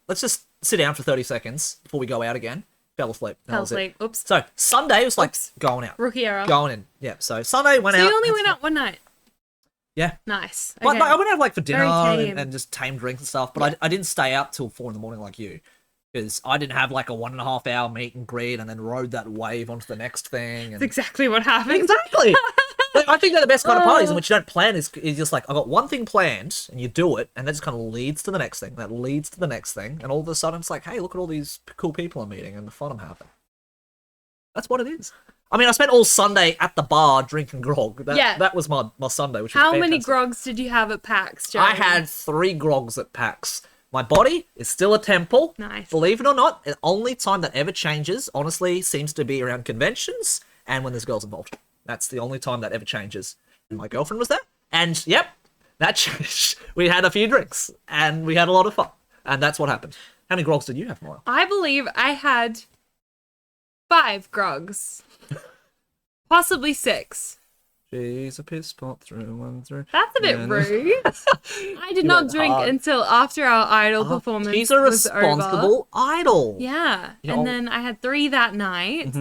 Speaker 1: let's just sit down for 30 seconds before we go out again. Fell asleep. That
Speaker 2: Fell
Speaker 1: was it.
Speaker 2: asleep. Oops.
Speaker 1: So Sunday was like
Speaker 2: Oops.
Speaker 1: going out,
Speaker 2: Rookie error.
Speaker 1: going in. Yeah. So Sunday went
Speaker 2: So
Speaker 1: out.
Speaker 2: you only
Speaker 1: had
Speaker 2: went
Speaker 1: some-
Speaker 2: out one night.
Speaker 1: Yeah.
Speaker 2: Nice.
Speaker 1: But
Speaker 2: Okay.
Speaker 1: like, I went out like for dinner
Speaker 2: Very tame.
Speaker 1: and just tame drinks and stuff. But I didn't stay out till 4 a.m. like you, because I didn't have like a 1.5 hour meet and greet and then rode that wave onto the next thing. And...
Speaker 2: That's exactly what happened.
Speaker 1: Exactly. Like, I think they're the best kind of parties in which you don't plan. Is just like, I got one thing planned and you do it, and that just kind of leads to the next thing. That leads to the next thing, and all of a sudden it's like, hey, look at all these cool people I'm meeting and the fun I'm having. That's what it is. I mean, I spent all Sunday at the bar drinking grog. That was my Sunday, which was
Speaker 2: How many
Speaker 1: fantastic.
Speaker 2: grogs did you have at PAX, Joe?
Speaker 1: I had 3 grogs at PAX. My body is still a temple.
Speaker 2: Nice.
Speaker 1: Believe it or not, the only time that ever changes, honestly, seems to be around conventions and when there's girls involved. That's the only time that ever changes. And my girlfriend was there. And, yep, that changed. We had a few drinks and we had a lot of fun. And that's what happened. How many grogs did you have, Moira?
Speaker 2: I believe I had 5 grogs. Possibly 6.
Speaker 1: She's a piss pot through and through.
Speaker 2: That's a bit rude. I did not drink until after our idol performance.
Speaker 1: She's a
Speaker 2: was over.
Speaker 1: responsible idol.
Speaker 2: Yeah.
Speaker 1: You
Speaker 2: And
Speaker 1: know-
Speaker 2: then I had 3 that night,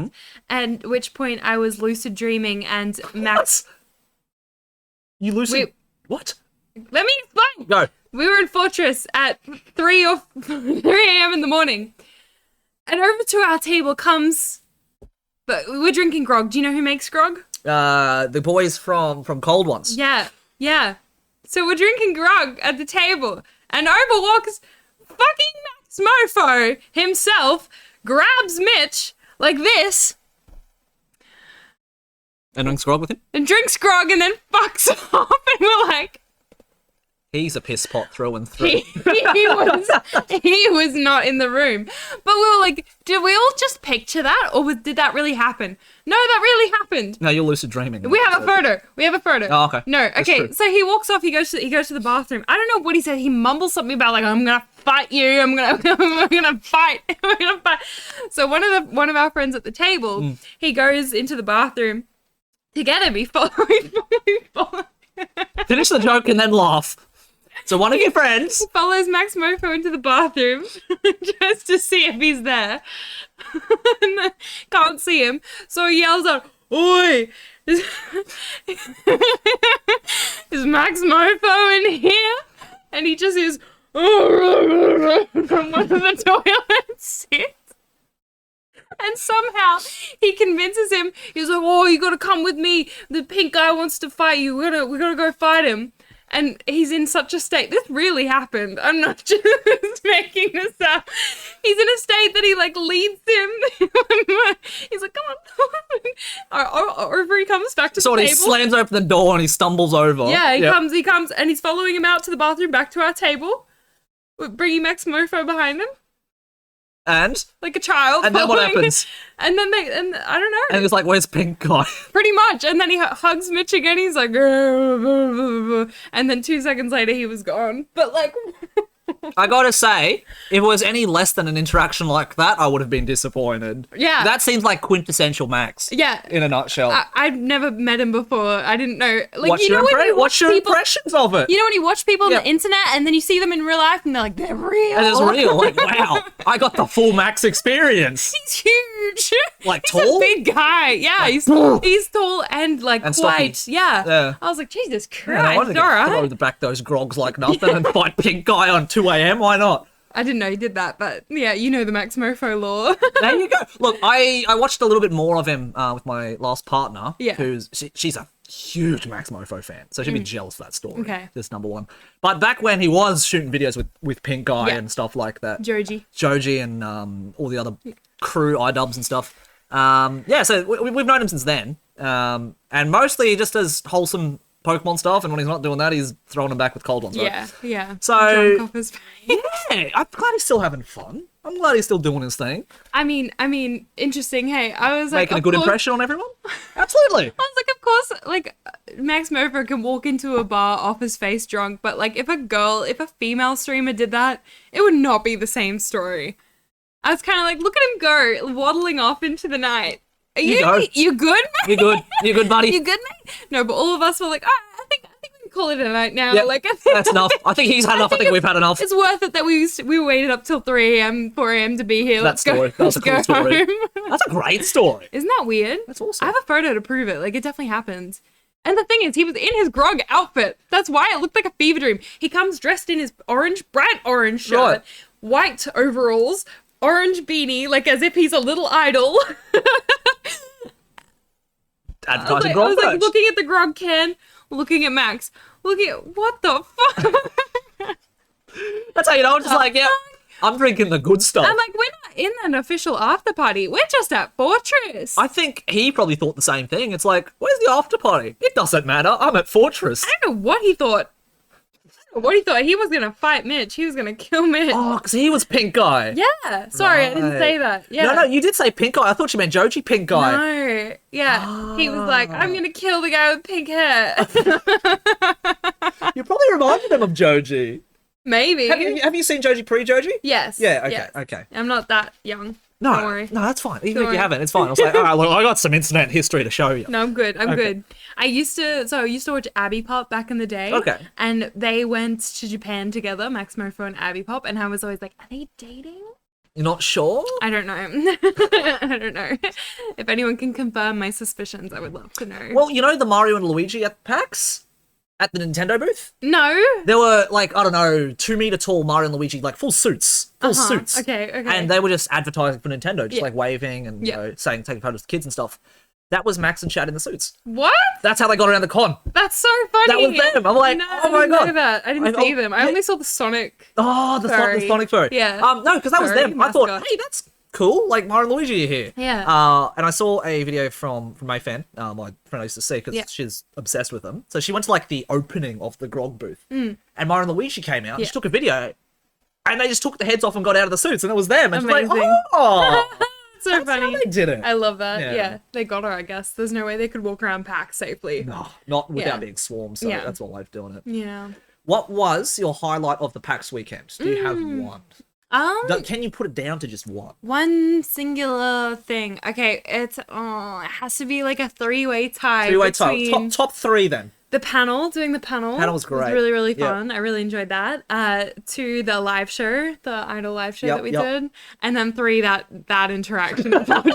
Speaker 2: at which point I was lucid dreaming and Max.
Speaker 1: You lucid.
Speaker 2: Wait.
Speaker 1: What?
Speaker 2: Let me explain.
Speaker 1: Go.
Speaker 2: We were in Fortress at 3 a.m. in the morning. And over to our table comes. But we're drinking grog. Do you know who makes grog?
Speaker 1: The boys from Cold Ones.
Speaker 2: Yeah. Yeah. So we're drinking grog at the table. And over walks fucking Max Mofo himself, grabs Mitch like this.
Speaker 1: And drinks grog with him?
Speaker 2: And drinks grog and then fucks off. And we're like,
Speaker 1: He's a piss pot through and through.
Speaker 2: he was not in the room. But we were like, did we all just picture that? Or did that really happen? No, that really happened.
Speaker 1: No, you're lucid dreaming.
Speaker 2: We have a photo.
Speaker 1: Oh, okay.
Speaker 2: No,
Speaker 1: That's
Speaker 2: okay.
Speaker 1: true.
Speaker 2: So he walks off. He goes to the bathroom. I don't know what he said. He mumbles something about like, I'm gonna fight you. I'm gonna fight. We're gonna fight. So one of our friends at the table, he goes into the bathroom to get him. He follows.
Speaker 1: Finish the joke and then laugh. So one of your friends.
Speaker 2: Follows Max Mofo into the bathroom just to see if he's there. And then can't see him. So he yells out, "Oi! Is Max Mofo in here?" And he just is from one of the toilet seats. And somehow he convinces him, he's like, "Oh, you gotta come with me. The pink guy wants to fight you. We're gonna go fight him." And he's in such a state. This really happened. I'm not just making this up. He's in a state that he like leads him. He's like, "Come on." Over he comes back to
Speaker 1: So
Speaker 2: the
Speaker 1: he
Speaker 2: table.
Speaker 1: slams open the door and he stumbles over.
Speaker 2: Yeah,
Speaker 1: Yep.
Speaker 2: he comes, and he's following him out to the bathroom, back to our table, bringing Max Mofo behind him,
Speaker 1: And
Speaker 2: like a child.
Speaker 1: then what
Speaker 2: following.
Speaker 1: happens?
Speaker 2: And then I don't know.
Speaker 1: And it's like, where's pink guy?
Speaker 2: Pretty much. And then he hugs Mitch again. He's like, and then 2 seconds later, he was gone. But like,
Speaker 1: I gotta say, if it was any less than an interaction like that, I would have been disappointed.
Speaker 2: Yeah.
Speaker 1: That seems like quintessential Max.
Speaker 2: yeah.
Speaker 1: In a nutshell.
Speaker 2: I've never met him before. I didn't know. Like,
Speaker 1: What's
Speaker 2: you know
Speaker 1: your,
Speaker 2: when you
Speaker 1: what's
Speaker 2: watch
Speaker 1: your
Speaker 2: people,
Speaker 1: impressions of it?
Speaker 2: you know when you watch people
Speaker 1: Yeah.
Speaker 2: on the internet and then you see them in real life and they're like, they're real.
Speaker 1: And it's real. Like, wow, I got the full Max experience.
Speaker 2: He's huge.
Speaker 1: Like,
Speaker 2: he's
Speaker 1: tall?
Speaker 2: a big guy. Yeah, he's tall and like
Speaker 1: And
Speaker 2: quite.
Speaker 1: stocky.
Speaker 2: Yeah.
Speaker 1: Yeah.
Speaker 2: I was like, Jesus
Speaker 1: Man, I
Speaker 2: Christ,
Speaker 1: wanted to
Speaker 2: all
Speaker 1: throw
Speaker 2: right.
Speaker 1: back those grogs like nothing and fight pink guy on 2 a.m. Why not?
Speaker 2: I didn't know he did that, but yeah, you know the Max Mofo law.
Speaker 1: There you go. Look, I watched a little bit more of him with my last partner.
Speaker 2: Yeah.
Speaker 1: She's a huge Max Mofo fan, so she'd be jealous of that story.
Speaker 2: Okay.
Speaker 1: That's number one. But back when he was shooting videos with Pink Guy
Speaker 2: Yeah.
Speaker 1: and stuff like that,
Speaker 2: Joji.
Speaker 1: Joji and all the other crew iDubbbz and stuff. Yeah, so we've known him since then, and mostly just as wholesome Pokemon stuff. And when he's not doing that, he's throwing them back with cold ones. Right?
Speaker 2: Yeah, yeah.
Speaker 1: So-
Speaker 2: Drunk off his face.
Speaker 1: Yeah, I'm glad he's still having fun. I'm glad he's still doing his thing,
Speaker 2: I mean, interesting. Hey, I was like,
Speaker 1: making a
Speaker 2: of
Speaker 1: good
Speaker 2: course-
Speaker 1: impression on everyone. Absolutely.
Speaker 2: I was like, of course, like Max Mofo can walk into a bar off his face drunk, but like if a female streamer did that, it would not be the same story. I was kind of like, look at him go, waddling off into the night. Are
Speaker 1: You go.
Speaker 2: you good, mate?
Speaker 1: You're good. You're good, buddy.
Speaker 2: You good, mate? No, but all of us were like, oh, I think we can call it a night now.
Speaker 1: Yep,
Speaker 2: Like, I think
Speaker 1: that's enough. I think he's had enough. I think we've had enough.
Speaker 2: it's worth it that we waited up till 3 a.m., 4 a.m. to be here.
Speaker 1: That
Speaker 2: Let's
Speaker 1: story.
Speaker 2: go.
Speaker 1: That was a
Speaker 2: let's
Speaker 1: cool
Speaker 2: go
Speaker 1: story.
Speaker 2: home.
Speaker 1: That's a great story.
Speaker 2: Isn't that weird?
Speaker 1: That's awesome.
Speaker 2: I have a photo to prove it. Like, it definitely happened. And the thing is, he was in his grog outfit. That's why it looked like a fever dream. He comes dressed in his bright orange shirt,
Speaker 1: Right.
Speaker 2: white overalls, orange beanie, like as if he's a little idol.
Speaker 1: Advertising
Speaker 2: I was
Speaker 1: grog
Speaker 2: like
Speaker 1: merch.
Speaker 2: looking at the grog can, looking at Max, looking at what the fuck.
Speaker 1: That's how you know. Just like, yeah, I'm drinking the good stuff.
Speaker 2: I'm like, we're not in an official after party. We're just at Fortress.
Speaker 1: I think he probably thought the same thing. It's like, where's the after party? It doesn't matter. I'm at Fortress.
Speaker 2: I don't know what he thought. He was gonna fight Mitch. He was gonna kill Mitch.
Speaker 1: Oh, because he was Pink Guy.
Speaker 2: Yeah. Sorry, I didn't
Speaker 1: Right.
Speaker 2: say that. Yeah.
Speaker 1: No, you did say Pink Guy. I thought you meant Joji Pink Guy.
Speaker 2: No. Yeah. He was like, I'm gonna kill the guy with pink hair.
Speaker 1: You probably reminded him of Joji.
Speaker 2: Maybe.
Speaker 1: Have you seen Joji pre-Joji?
Speaker 2: Yes.
Speaker 1: Yeah, okay,
Speaker 2: yes.
Speaker 1: okay.
Speaker 2: I'm not that young.
Speaker 1: No,
Speaker 2: Don't worry.
Speaker 1: no, that's fine. Even
Speaker 2: Don't
Speaker 1: if
Speaker 2: worry.
Speaker 1: you haven't, it's fine. I was like, all right, well, I got some internet history to show you.
Speaker 2: No, I'm good. I'm
Speaker 1: Okay.
Speaker 2: good. I used to watch Abby Pop back in the day.
Speaker 1: Okay.
Speaker 2: And they went to Japan together, Max Mofo and Abby Pop, and I was always like, are they dating?
Speaker 1: You're not sure?
Speaker 2: I don't know. I don't know. If anyone can confirm my suspicions, I would love to know.
Speaker 1: Well, you know the Mario and Luigi at PAX? At the Nintendo booth?
Speaker 2: No.
Speaker 1: There were, like, I don't know, 2-meter tall Mario and Luigi, like, full suits. Full suits.
Speaker 2: Okay.
Speaker 1: And they were just advertising for Nintendo, just,
Speaker 2: Yeah.
Speaker 1: like, waving and, you know, saying, taking photos of kids and stuff. That was Max and Chad in the suits.
Speaker 2: What?
Speaker 1: That's how they got around the con.
Speaker 2: That's so funny.
Speaker 1: That was them. I'm like,
Speaker 2: no,
Speaker 1: oh my
Speaker 2: I didn't know
Speaker 1: God.
Speaker 2: that. I didn't see them. I
Speaker 1: yeah.
Speaker 2: only saw the Sonic.
Speaker 1: Oh, the
Speaker 2: Furry.
Speaker 1: Sonic furry.
Speaker 2: Yeah.
Speaker 1: No, because that was
Speaker 2: Furry
Speaker 1: them. I thought,
Speaker 2: mascot.
Speaker 1: hey, that's cool. Like, Mario and Luigi are here.
Speaker 2: Yeah.
Speaker 1: And I saw a video from Mayfan, my friend I used to see, because she's obsessed with them. So she went to, like, the opening of the grog booth. And Mario and Luigi came out. And she took a video. And they just took the heads off and got out of the suits. And it was them. And she's like,
Speaker 2: Amazing.
Speaker 1: oh.
Speaker 2: So
Speaker 1: That's
Speaker 2: funny.
Speaker 1: how they did it.
Speaker 2: I love that.
Speaker 1: Yeah.
Speaker 2: Yeah. They got her, I guess. There's no way they could walk around PAX safely.
Speaker 1: No, not without
Speaker 2: Yeah.
Speaker 1: being swarmed. So
Speaker 2: Yeah.
Speaker 1: that's one way of doing it.
Speaker 2: Yeah.
Speaker 1: What was your highlight of the PAX weekend? Do you have one? Can you put it down to just one?
Speaker 2: One singular thing. Okay, it has to be like a three-way tie.
Speaker 1: Three-way tie.
Speaker 2: between
Speaker 1: Top three then.
Speaker 2: the panel, doing the panel.
Speaker 1: Panel was great.
Speaker 2: really, really
Speaker 1: Yep.
Speaker 2: fun. I really enjoyed that. To the live show, the Idol live show
Speaker 1: Yep,
Speaker 2: that we
Speaker 1: yep.
Speaker 2: did. And then 3, that interaction with Because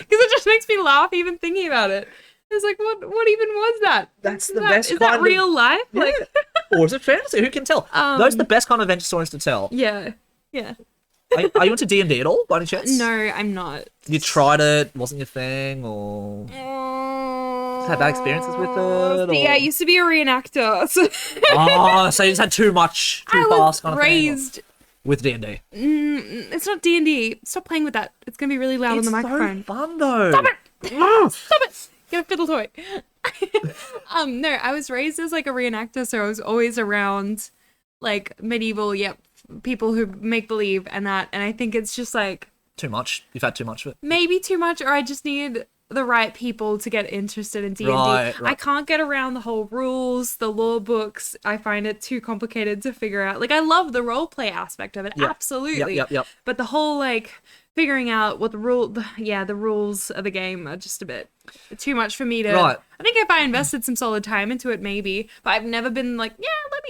Speaker 2: it just makes me laugh even thinking about it. It's like, what even was that?
Speaker 1: That's
Speaker 2: Is
Speaker 1: the
Speaker 2: that-
Speaker 1: best
Speaker 2: Is
Speaker 1: kind
Speaker 2: that
Speaker 1: of-
Speaker 2: real life?
Speaker 1: Yeah.
Speaker 2: Like,
Speaker 1: Or is it fantasy? Who can tell? Those are the best kind of adventure stories to tell.
Speaker 2: yeah. Yeah.
Speaker 1: Are you into D&D at all, by any chance?
Speaker 2: No, I'm not.
Speaker 1: You tried it, wasn't your thing, or had bad experiences with it?
Speaker 2: Yeah, I
Speaker 1: Or...
Speaker 2: used to be a reenactor. So
Speaker 1: Oh, so you just had too much, too
Speaker 2: I
Speaker 1: fast
Speaker 2: was
Speaker 1: kind of thing? or-
Speaker 2: raised.
Speaker 1: With D&D.
Speaker 2: It's not D&D. Stop playing with that. It's gonna be really loud on the microphone.
Speaker 1: So fun though.
Speaker 2: Stop it! Stop it! Get a fiddle toy. No, I was raised as like a reenactor, so I was always around like medieval, people who make believe and that, and I think it's just like
Speaker 1: Too much. You've had too much of it.
Speaker 2: maybe too much, or I just need the right people to get interested in D&D.
Speaker 1: Right.
Speaker 2: I can't get around the whole rules, the lore books. I find it too complicated to figure out. Like, I love the role play aspect of it,
Speaker 1: Yep.
Speaker 2: absolutely.
Speaker 1: Yep.
Speaker 2: But the whole like figuring out what the rules of the game are just a bit too much for me to.
Speaker 1: Right.
Speaker 2: I think if I invested some solid time into it, maybe. But I've never been like,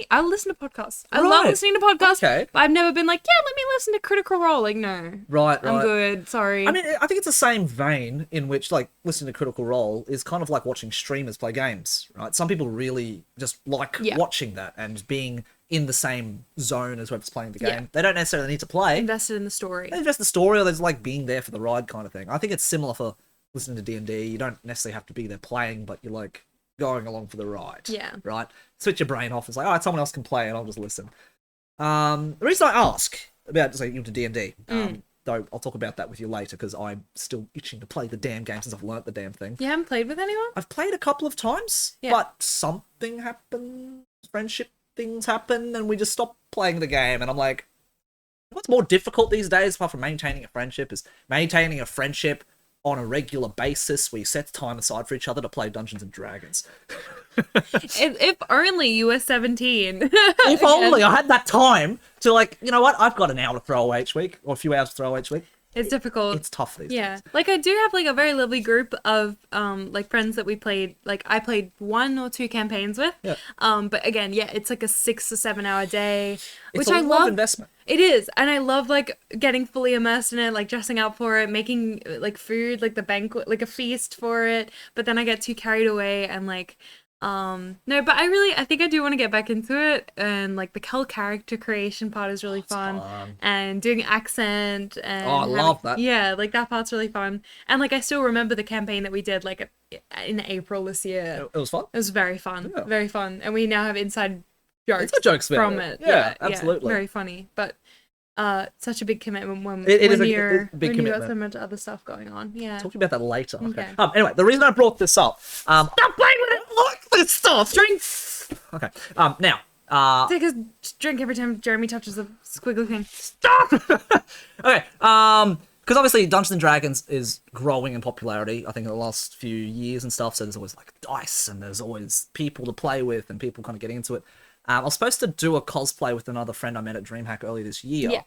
Speaker 2: I'll listen to podcasts. I love
Speaker 1: Right.
Speaker 2: listening to podcasts.
Speaker 1: Okay.
Speaker 2: But I've never been like, let me listen to Critical Role. Like, no.
Speaker 1: Right.
Speaker 2: I'm good. Sorry.
Speaker 1: I mean, I think it's the same vein in which, like, listening to Critical Role is kind of like watching streamers play games, right? Some people really just like watching that and being in the same zone as whoever's playing the game.
Speaker 2: Yeah.
Speaker 1: They don't necessarily need to play.
Speaker 2: invested in the story.
Speaker 1: They just the story, or there's like being there for the ride kind of thing. I think it's similar for listening to D&D. You don't necessarily have to be there playing, but you're like going along for the ride.
Speaker 2: Yeah.
Speaker 1: Right? Switch your brain off. It's like, all right, someone else can play and I'll just listen. The reason I ask about just like into D&D, though I'll talk about that with you later because I'm still itching to play the damn game since I've learnt the damn thing.
Speaker 2: You haven't played with anyone?
Speaker 1: I've played a couple of times,
Speaker 2: Yeah.
Speaker 1: but something happened, friendship things happen, and we just stopped playing the game. And I'm like, what's more difficult these days, apart from maintaining a friendship, is maintaining a friendship on a regular basis where you set time aside for each other to play Dungeons and Dragons.
Speaker 2: If only you were 17.
Speaker 1: If only I had that time to, like, you know what, I've got an hour to throw away each week, or a few hours to throw away each week.
Speaker 2: It's difficult.
Speaker 1: It's tough these
Speaker 2: Yeah.
Speaker 1: days.
Speaker 2: Like, I do have, like, a very lovely group of, like, friends that we played, like, I played 1 or 2 campaigns with.
Speaker 1: Yeah.
Speaker 2: But again, it's like a 6 or 7 hour day, which
Speaker 1: It's a
Speaker 2: I
Speaker 1: lot of
Speaker 2: love.
Speaker 1: investment.
Speaker 2: It is. And I love, like, getting fully immersed in it, like, dressing up for it, making, like, food, like, the banquet, like, a feast for it. But then I get too carried away and, like, no, but I think I do want to get back into it, and like the whole character creation part is really fun, and doing accent and
Speaker 1: I love that.
Speaker 2: Yeah, like that part's really fun, and like I still remember the campaign that we did like in April this year.
Speaker 1: It was fun.
Speaker 2: It was very fun,
Speaker 1: Yeah.
Speaker 2: very fun, and we now have inside jokes,
Speaker 1: Inside jokes about
Speaker 2: from
Speaker 1: it.
Speaker 2: it.
Speaker 1: Yeah, absolutely.
Speaker 2: very funny, but such a big commitment when
Speaker 1: It is a
Speaker 2: you're
Speaker 1: big
Speaker 2: when you got
Speaker 1: commitment.
Speaker 2: so much other stuff going on. Yeah.
Speaker 1: Talk to you about that later. Okay.
Speaker 2: Okay.
Speaker 1: Anyway, the reason I brought this up. Stop playing with it. Look, this stuff.
Speaker 2: Drink.
Speaker 1: Okay. Now.
Speaker 2: Take a drink every time Jeremy touches the squiggly thing.
Speaker 1: Stop. Okay. Because obviously Dungeons and Dragons is growing in popularity. I think in the last few years and stuff. So there's always like dice, and there's always people to play with, and people kind of getting into it. I was supposed to do a cosplay with another friend I met at DreamHack earlier this year.
Speaker 2: Yeah.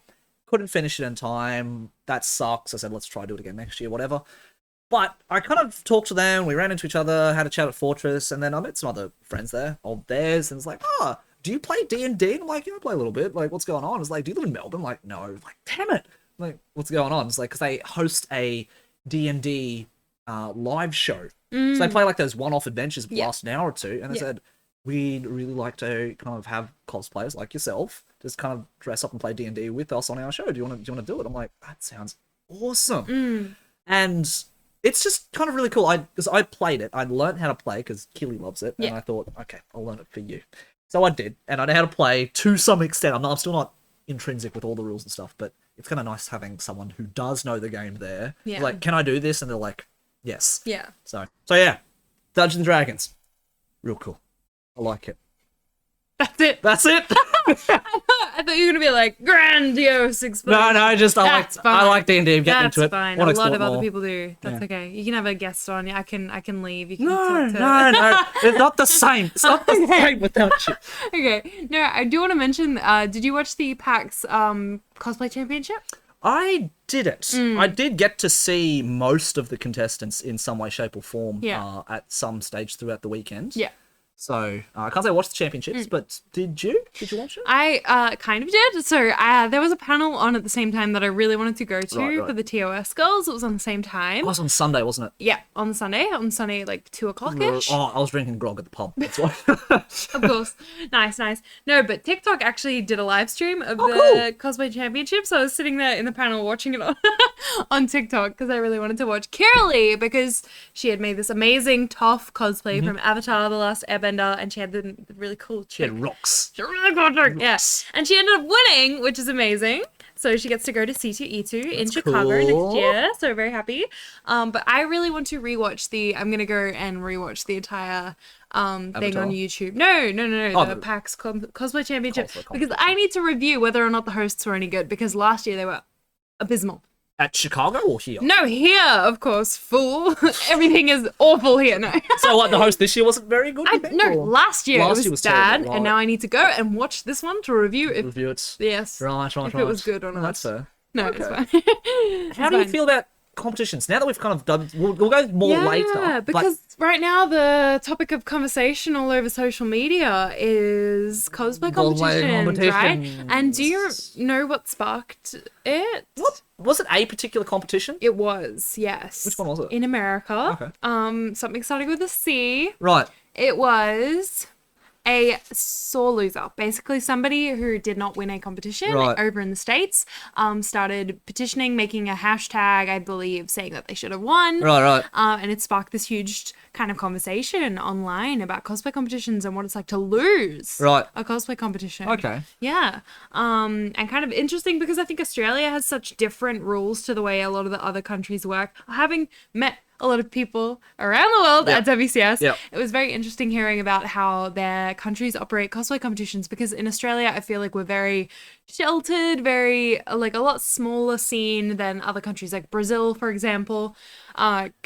Speaker 1: couldn't finish it in time. That sucks. I said, let's try do it again next year, whatever. But I kind of talked to them. We ran into each other, had a chat at Fortress, and then I met some other friends there, of theirs, and it's like, oh, do you play D&D? I'm like, yeah, I play a little bit. Like, what's going on? It's like, do you live in Melbourne? I'm like, no. I'm like, damn it. I'm like, what's going on? It's like, because they host a D&D live show. So they play like those one-off adventures that last an hour or two, and they said, we'd really like to kind of have cosplayers like yourself just kind of dress up and play D&D with us on our show. Do you want to do it? I'm like, that sounds awesome. And it's just kind of really cool. Because I played it. I learned how to play because Keely loves it. And I thought, okay, I'll learn it for you. So I did. And I know how to play to some extent. I'm still not intrinsic with all the rules and stuff, but it's kind of nice having someone who does know the game there.
Speaker 2: Yeah.
Speaker 1: Like, can I do this? And they're like, yes.
Speaker 2: Yeah.
Speaker 1: So yeah, Dungeons and Dragons. Real cool. I like it.
Speaker 2: That's it.
Speaker 1: That's it.
Speaker 2: I thought you were gonna be like grandiose explosion.
Speaker 1: No, I like D&D. Getting
Speaker 2: That's
Speaker 1: into it.
Speaker 2: fine.
Speaker 1: Want
Speaker 2: A
Speaker 1: to
Speaker 2: lot
Speaker 1: explore
Speaker 2: of
Speaker 1: it
Speaker 2: other
Speaker 1: more.
Speaker 2: people do. That's okay. You can have a guest on. I can leave. You can
Speaker 1: No,
Speaker 2: talk to...
Speaker 1: no. It's not the same. It's not the same without you.
Speaker 2: Okay. No, I do want to mention. Did you watch the PAX cosplay championship?
Speaker 1: I didn't. I did get to see most of the contestants in some way, shape, or form at some stage throughout the weekend.
Speaker 2: Yeah.
Speaker 1: So I can't say I watched the championships, but did you? Did you watch it?
Speaker 2: I kind of did. So there was a panel on at the same time that I really wanted to go to
Speaker 1: Right.
Speaker 2: for the TOS girls. It was on the same time.
Speaker 1: It was on Sunday, wasn't it?
Speaker 2: Yeah, on Sunday, like 2:00ish.
Speaker 1: Oh, I was drinking grog at the pub. That's why.
Speaker 2: Of course. Nice. No, but TikTok actually did a live stream of the
Speaker 1: cool.
Speaker 2: cosplay championship. So I was sitting there in the panel watching it on TikTok because I really wanted to watch Kiralee because she had made this amazing Toph cosplay from Avatar: The Last Airbender, and she had the really cool
Speaker 1: She had rocks.
Speaker 2: really cool trick. Yeah. And she ended up winning, which is amazing. So she gets to go to C2E2 in Chicago
Speaker 1: cool.
Speaker 2: next year. So very happy. But I really want to rewatch I'm going to go and rewatch the entire thing
Speaker 1: Avatar?
Speaker 2: on YouTube. No. The PAX Cosplay Championship.
Speaker 1: Cosplay
Speaker 2: Because I need to review whether or not the hosts were any good. Because last year they were abysmal.
Speaker 1: At Chicago or here?
Speaker 2: No, here, of course, fool. Everything is awful here. No.
Speaker 1: So what, the host this year wasn't very good?
Speaker 2: Last year
Speaker 1: Last
Speaker 2: it
Speaker 1: year
Speaker 2: was
Speaker 1: was terrible,
Speaker 2: bad,
Speaker 1: right.
Speaker 2: and now I need to go and watch this one to review if
Speaker 1: Review it.
Speaker 2: yes,
Speaker 1: Right.
Speaker 2: if it was good or not.
Speaker 1: That's fair.
Speaker 2: No,
Speaker 1: Okay.
Speaker 2: it's fine.
Speaker 1: How do you feel about competitions now that we've kind of done? We'll go more later.
Speaker 2: Yeah, because right now the topic of conversation all over social media is cosplay competitions, right? And do you know what sparked it?
Speaker 1: What was it? A particular competition?
Speaker 2: It was, yes.
Speaker 1: Which one was it?
Speaker 2: In America.
Speaker 1: Okay.
Speaker 2: Something starting with a C.
Speaker 1: Right.
Speaker 2: It was a sore loser. Basically, somebody who did not win a competition
Speaker 1: Right.
Speaker 2: over in the States started petitioning, making a hashtag, I believe, saying that they should have won.
Speaker 1: Right.
Speaker 2: And it sparked this huge kind of conversation online about cosplay competitions and what it's like to lose
Speaker 1: Right.
Speaker 2: a cosplay competition.
Speaker 1: Okay.
Speaker 2: Yeah. And kind of interesting because I think Australia has such different rules to the way a lot of the other countries work. Having met a lot of people around the world at WCS.
Speaker 1: Yep.
Speaker 2: It was very interesting hearing about how their countries operate cosplay competitions because in Australia, I feel like we're very sheltered, very like a lot smaller scene than other countries like Brazil, for example.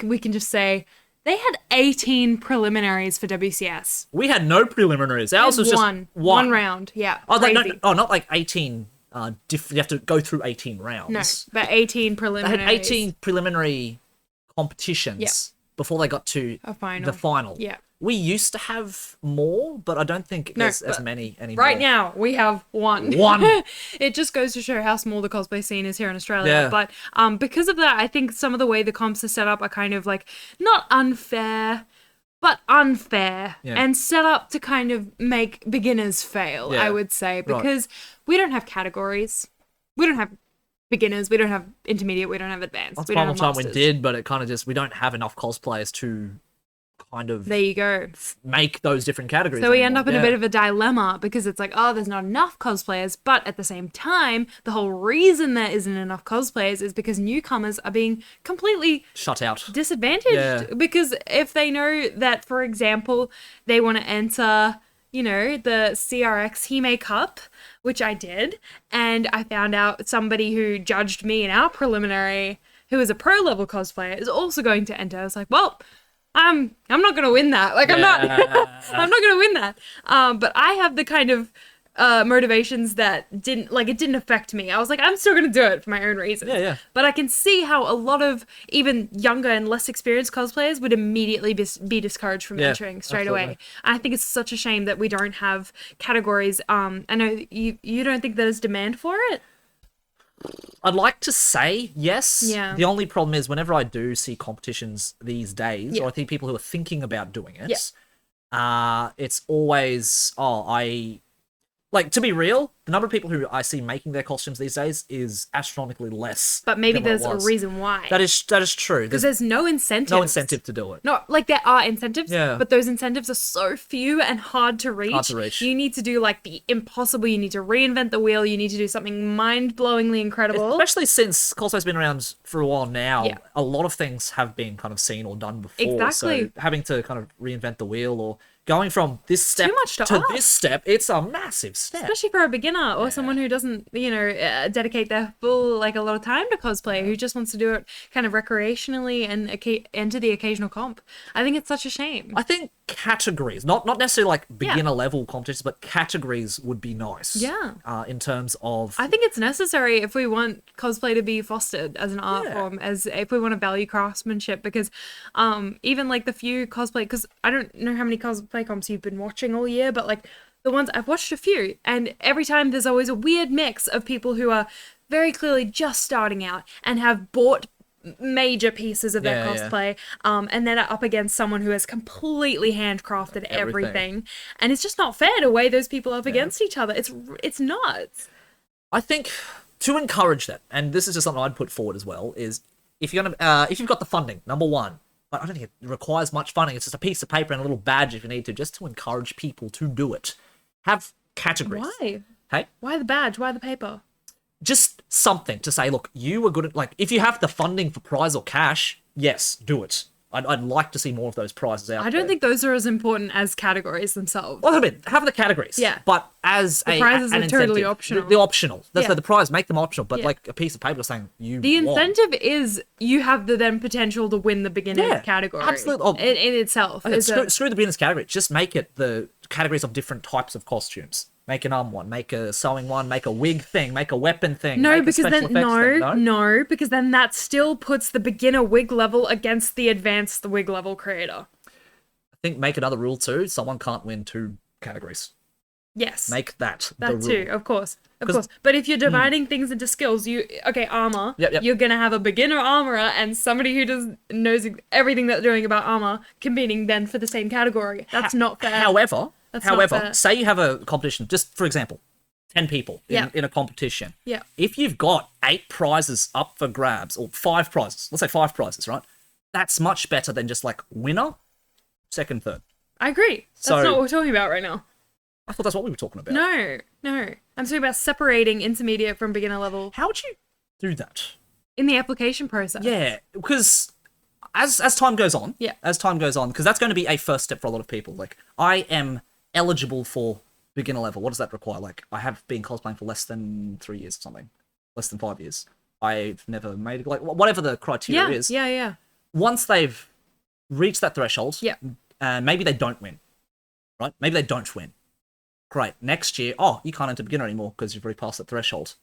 Speaker 2: We can just say they had 18 preliminaries for WCS.
Speaker 1: We had no preliminaries. Ours was just
Speaker 2: one round. Yeah.
Speaker 1: Oh,
Speaker 2: crazy.
Speaker 1: not like 18. You have to go through 18 rounds.
Speaker 2: No, but 18
Speaker 1: They
Speaker 2: preliminaries.
Speaker 1: had 18 preliminary competitions before they got to
Speaker 2: A final.
Speaker 1: the final.
Speaker 2: Yeah.
Speaker 1: We used to have more, but I don't think there's as many anymore.
Speaker 2: Right now, we have one.
Speaker 1: One.
Speaker 2: It just goes to show how small the cosplay scene is here in Australia.
Speaker 1: Yeah.
Speaker 2: But because of that, I think some of the way the comps are set up are kind of like not unfair, but unfair and set up to kind of make beginners fail,
Speaker 1: Yeah.
Speaker 2: I would say, because we don't have categories. We don't have beginners, we don't have intermediate, we don't have advanced.
Speaker 1: That's
Speaker 2: we
Speaker 1: one
Speaker 2: don't
Speaker 1: more
Speaker 2: have
Speaker 1: time we
Speaker 2: masters.
Speaker 1: did, but it kind of just, we don't have enough cosplayers to kind of
Speaker 2: There you go.
Speaker 1: make those different categories.
Speaker 2: So we end
Speaker 1: anymore.
Speaker 2: up in a bit of a dilemma because it's like, oh, there's not enough cosplayers. But at the same time, the whole reason there isn't enough cosplayers is because newcomers are being completely
Speaker 1: shut out.
Speaker 2: disadvantaged.
Speaker 1: Yeah.
Speaker 2: Because if they know that, for example, they want to enter, you know, the CRX Hime Cup, which I did, and I found out somebody who judged me in our preliminary, who is a pro level cosplayer, is also going to enter. I was like, well, I'm not going to win that. Like, I'm not going to win that. But I have the kind of motivations that didn't affect me. I was like, I'm still gonna do it for my own reasons.
Speaker 1: Yeah.
Speaker 2: But I can see how a lot of even younger and less experienced cosplayers would immediately be discouraged from entering straight away. I think it's such a shame that we don't have categories. I know you don't think there's demand for it.
Speaker 1: I'd like to say yes.
Speaker 2: Yeah.
Speaker 1: The only problem is whenever I do see competitions these days, or I think people who are thinking about doing it, it's always, like, to be real, the number of people who I see making their costumes these days is astronomically less.
Speaker 2: But maybe
Speaker 1: than what it
Speaker 2: there's a
Speaker 1: was.
Speaker 2: reason why.
Speaker 1: That is true.
Speaker 2: Because there's no incentive.
Speaker 1: No incentive to do it.
Speaker 2: Not like there are incentives,
Speaker 1: Yeah.
Speaker 2: but those incentives are so few and hard to reach. You need to do like the impossible. You need to reinvent the wheel. You need to do something mind-blowingly incredible.
Speaker 1: Especially since cosplay's been around for a while now,
Speaker 2: Yeah.
Speaker 1: a lot of things have been kind of seen or done before.
Speaker 2: Exactly.
Speaker 1: So having to kind of reinvent the wheel or going from this step
Speaker 2: much to
Speaker 1: this step, it's a massive step.
Speaker 2: Especially for a beginner or someone who doesn't, dedicate their full, a lot of time to cosplay, who just wants to do it kind of recreationally and enter the occasional comp. I think it's such a shame.
Speaker 1: I think categories, not necessarily like beginner level competitions, but categories would be nice.
Speaker 2: Yeah.
Speaker 1: In terms of,
Speaker 2: I think it's necessary if we want cosplay to be fostered as an art form, as if we want to value craftsmanship, because even like the few cosplay, because I don't know how many cosplay comps you've been watching all year, but like the ones I've watched a few, and every time there's always a weird mix of people who are very clearly just starting out and have bought major pieces of their cosplay, and then are up against someone who has completely handcrafted everything. And it's just not fair to weigh those people up against each other. It's nuts.
Speaker 1: I think to encourage that, and this is just something I'd put forward as well, is if you've got the funding, number one, but I don't think it requires much funding. It's just a piece of paper and a little badge if you need to, just to encourage people to do it. Have categories.
Speaker 2: Why?
Speaker 1: Hey?
Speaker 2: Why the badge? Why the paper?
Speaker 1: Just something to say, look, you were good at, like, if you have the funding for prize or cash, yes, do it. I'd like to see more of those prizes out there.
Speaker 2: I don't think those are as important as categories themselves.
Speaker 1: Well, I mean, have the categories.
Speaker 2: Yeah.
Speaker 1: But as
Speaker 2: the prizes
Speaker 1: an
Speaker 2: are totally
Speaker 1: incentive.
Speaker 2: optional.
Speaker 1: The optional.
Speaker 2: Yeah.
Speaker 1: So the prize, make them optional, but like a piece of paper saying you
Speaker 2: The
Speaker 1: won.
Speaker 2: incentive is you have the then potential to win the beginner category.
Speaker 1: Absolutely.
Speaker 2: In itself.
Speaker 1: Okay, screw the beginner's category. Just make it the categories of different types of costumes. Make an arm one, make a sewing one, make a wig thing, make a weapon thing.
Speaker 2: No,
Speaker 1: make a
Speaker 2: because
Speaker 1: special
Speaker 2: then
Speaker 1: effects thing.
Speaker 2: no, because then that still puts the beginner wig level against the advanced wig level creator.
Speaker 1: I think make another rule too. Someone can't win 2 categories.
Speaker 2: Yes.
Speaker 1: Make that the
Speaker 2: that
Speaker 1: rule.
Speaker 2: too, of course. Of course. But if you're dividing things into skills, armor,
Speaker 1: Yep.
Speaker 2: you're going to have a beginner armorer and somebody who knows everything they're doing about armor competing then for the same category. That's not fair.
Speaker 1: However,
Speaker 2: not fair.
Speaker 1: say you have a competition, just for example, 10 people in a competition.
Speaker 2: Yeah.
Speaker 1: If you've got 8 prizes up for grabs, or 5 prizes, let's say 5 prizes, right? That's much better than just like winner, second, third.
Speaker 2: I agree. That's not what we're talking about right now.
Speaker 1: I thought that's what we were talking about.
Speaker 2: No. I'm talking about separating intermediate from beginner level.
Speaker 1: How would you do that?
Speaker 2: In the application process.
Speaker 1: Yeah, because as time goes on, because that's going to be a first step for a lot of people. Like, I am eligible for beginner level. What does that require? Like, I have been cosplaying for less than 3 years or something, less than 5 years. I've never made, like, whatever the criteria is.
Speaker 2: Yeah.
Speaker 1: Once they've reached that threshold, and maybe they don't win, right? Maybe they don't win. Great. Next year, you can't enter beginner anymore because you've already passed that threshold.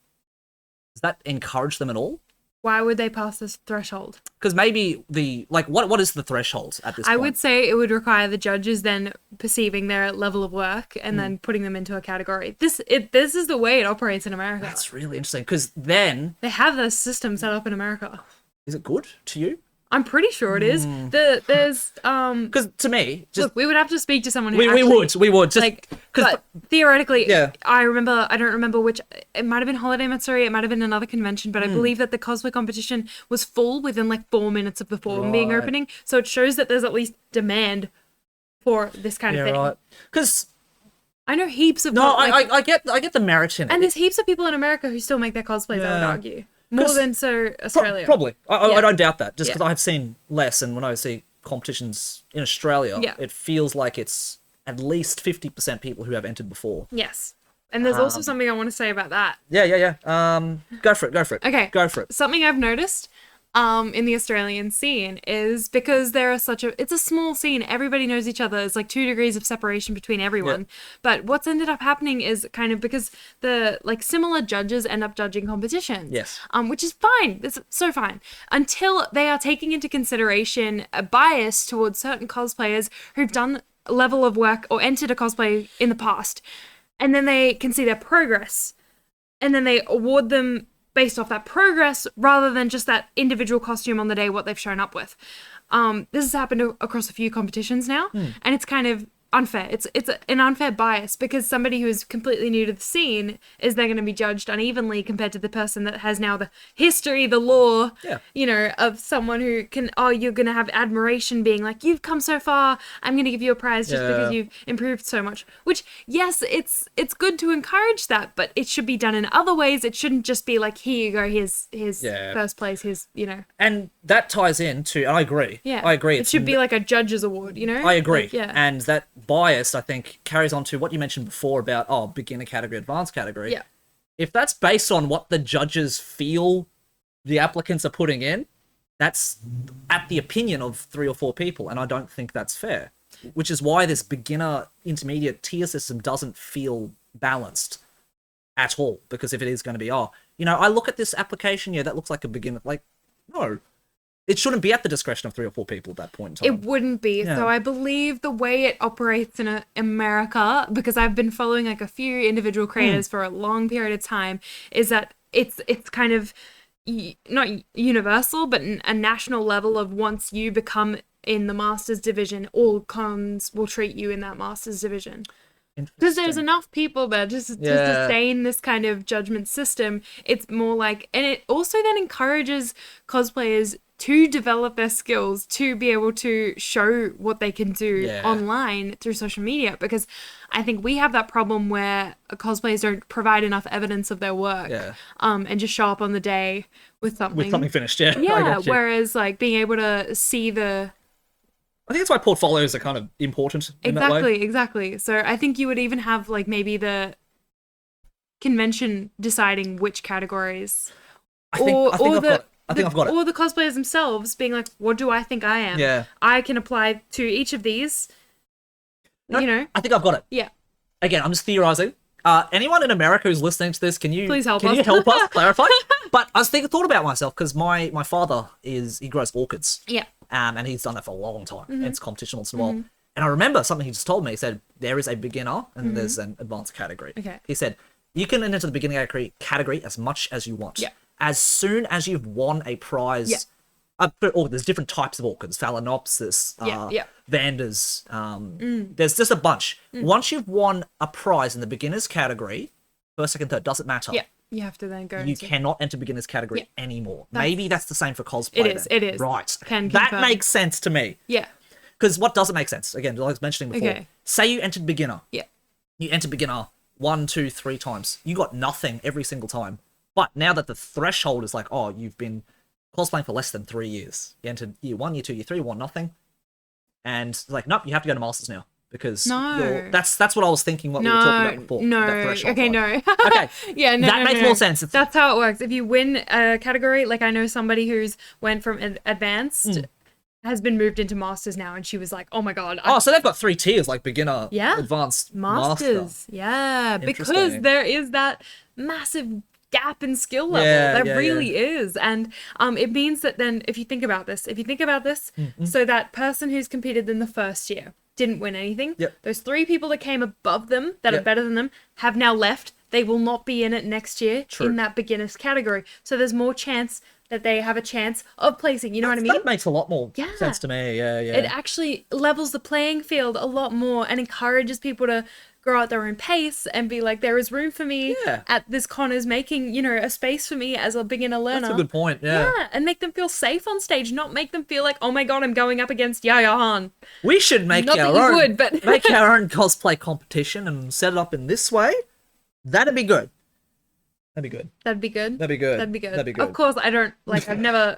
Speaker 1: Does that encourage them at all?
Speaker 2: Why would they pass this threshold?
Speaker 1: Because maybe what is the threshold at this point?
Speaker 2: I would say it would require the judges then perceiving their level of work and then putting them into a category. This is the way it operates in America.
Speaker 1: That's really interesting, because then
Speaker 2: they have this system set up in America.
Speaker 1: Is it good to you?
Speaker 2: I'm pretty sure it is. There's
Speaker 1: because to me, just
Speaker 2: look, we would have to speak to someone who
Speaker 1: we would just
Speaker 2: like, but theoretically,
Speaker 1: yeah.
Speaker 2: I don't remember which, it might have been Holiday Matsuri, it might have been another convention, but I believe that the cosplay competition was full within like 4 minutes of the forum being opening, so it shows that there's at least demand for this kind of thing.
Speaker 1: Right. Because
Speaker 2: I know heaps of
Speaker 1: I get the merit in it,
Speaker 2: and there's heaps of people in America who still make their cosplays. I would argue. More than Australia.
Speaker 1: Probably. I don't doubt that, just because I have seen less, and when I see competitions in Australia, it feels like it's at least 50% people who have entered before.
Speaker 2: Yes. And there's also something I want to say about that.
Speaker 1: Yeah. Go for it.
Speaker 2: Okay.
Speaker 1: Go for it.
Speaker 2: Something I've noticed, in the Australian scene is because it's a small scene. Everybody knows each other. It's like 2 degrees of separation between everyone.
Speaker 1: Yep.
Speaker 2: But what's ended up happening is kind of because the like similar judges end up judging competitions.
Speaker 1: Yes.
Speaker 2: Which is fine. It's so fine until they are taking into consideration a bias towards certain cosplayers who've done a level of work or entered a cosplay in the past, and then they can see their progress, and then they award them based off that progress rather than just that individual costume on the day, what they've shown up with. This has happened across a few competitions now, and it's kind of unfair. It's an unfair bias because somebody who is completely new to the scene is they're going to be judged unevenly compared to the person that has now the history, the lore, you know, of someone who can, you're going to have admiration being like, you've come so far, I'm going to give you a prize just because you've improved so much. Which, yes, it's good to encourage that, but it should be done in other ways. It shouldn't just be like, here you go, here's first place, here's, you know.
Speaker 1: And that ties into, and I agree.
Speaker 2: Yeah.
Speaker 1: I agree.
Speaker 2: It should be like a judge's award, you know?
Speaker 1: I agree.
Speaker 2: Like,
Speaker 1: And that bias, I think, carries on to what you mentioned before about, beginner category, advanced category.
Speaker 2: Yeah.
Speaker 1: If that's based on what the judges feel the applicants are putting in, that's at the opinion of 3 or 4 people, and I don't think that's fair. Which is why this beginner, intermediate tier system doesn't feel balanced at all. Because if it is going to be, I look at this application, that looks like a beginner. Like, no. It shouldn't be at the discretion of 3 or 4 people at that point in time.
Speaker 2: It wouldn't be.
Speaker 1: Yeah.
Speaker 2: So I believe the way it operates in America, because I've been following like a few individual creators for a long period of time, is that it's kind of not universal, but a national level of once you become in the Masters division, all cons will treat you in that Masters division. Because there's enough people there to sustain this kind of judgment system. It's more like, and it also then encourages cosplayers to develop their skills, to be able to show what they can do online through social media. Because I think we have that problem where cosplayers don't provide enough evidence of their work, and just show up on the day with something.
Speaker 1: With something finished, I
Speaker 2: Yeah,
Speaker 1: got you.
Speaker 2: whereas like being able to see
Speaker 1: I think that's why portfolios are kind of important in that way.
Speaker 2: Exactly. So I think you would even have like maybe the convention deciding which categories.
Speaker 1: I think I've got it.
Speaker 2: Or the cosplayers themselves being like, what do I think I am?
Speaker 1: Yeah.
Speaker 2: I can apply to each of these, you know?
Speaker 1: I think I've got it.
Speaker 2: Yeah.
Speaker 1: Again, I'm just theorizing. Anyone in America who's listening to this,
Speaker 2: Please help
Speaker 1: can
Speaker 2: us.
Speaker 1: you help us clarify? But I thought about myself because my father he grows orchids.
Speaker 2: Yeah.
Speaker 1: And he's done that for a long time. And it's competition once in a while. And I remember something he just told me. He said, there is a beginner and there's an advanced category.
Speaker 2: Okay.
Speaker 1: He said, you can enter the beginner category as much as you want.
Speaker 2: Yeah.
Speaker 1: As soon as you've won a prize. There's different types of orchids. Phalaenopsis, Vandas. There's just a bunch. Once you've won a prize in the beginners category, first, second, third, doesn't matter.
Speaker 2: Yeah. You have to then go.
Speaker 1: You cannot enter beginners category anymore. Maybe that's the same for cosplay.
Speaker 2: It is.
Speaker 1: Right.
Speaker 2: Can
Speaker 1: that
Speaker 2: confirm.
Speaker 1: makes sense to me.
Speaker 2: Yeah.
Speaker 1: Because what doesn't make sense? Again, like I was mentioning before.
Speaker 2: Okay.
Speaker 1: Say you entered beginner.
Speaker 2: Yeah.
Speaker 1: You entered beginner 1, 2, 3 times. You got nothing every single time. But now that the threshold is like, you've been cosplaying for less than 3 years. You entered year 1, year 2, year 3, won nothing. And it's like, nope, you have to go to Masters now. Because that's what I was thinking what we were talking about before. That threshold,
Speaker 2: Okay, no.
Speaker 1: Okay.
Speaker 2: Yeah, no.
Speaker 1: That makes more sense.
Speaker 2: That's how it works. If you win a category, like I know somebody who's went from advanced has been moved into Masters now, and she was like, oh my god.
Speaker 1: So they've got 3 tiers, like beginner, advanced,
Speaker 2: Masters.
Speaker 1: master.
Speaker 2: Yeah, because there is that massive gap in skill level. There really is. And it means that then if you think about this, so that person who's competed in the first year didn't win anything. Those 3 people that came above them that are better than them have now left. They will not be in it next year in that beginner's category. So there's more chance that they have a chance of placing. You know what I mean?
Speaker 1: That makes a lot more sense to me. Yeah.
Speaker 2: It actually levels the playing field a lot more and encourages people to grow at their own pace and be like, there is room for me at this con is making, a space for me as a beginner learner.
Speaker 1: That's a good point, yeah.
Speaker 2: And make them feel safe on stage, not make them feel like, oh my god, I'm going up against Yaya Han.
Speaker 1: We should make
Speaker 2: not
Speaker 1: our
Speaker 2: that you
Speaker 1: own
Speaker 2: would, but
Speaker 1: make our own cosplay competition and set it up in this way. That'd be good. That'd be good.
Speaker 2: That'd be good.
Speaker 1: That'd be good.
Speaker 2: That'd be good.
Speaker 1: That'd be good.
Speaker 2: Of course, I don't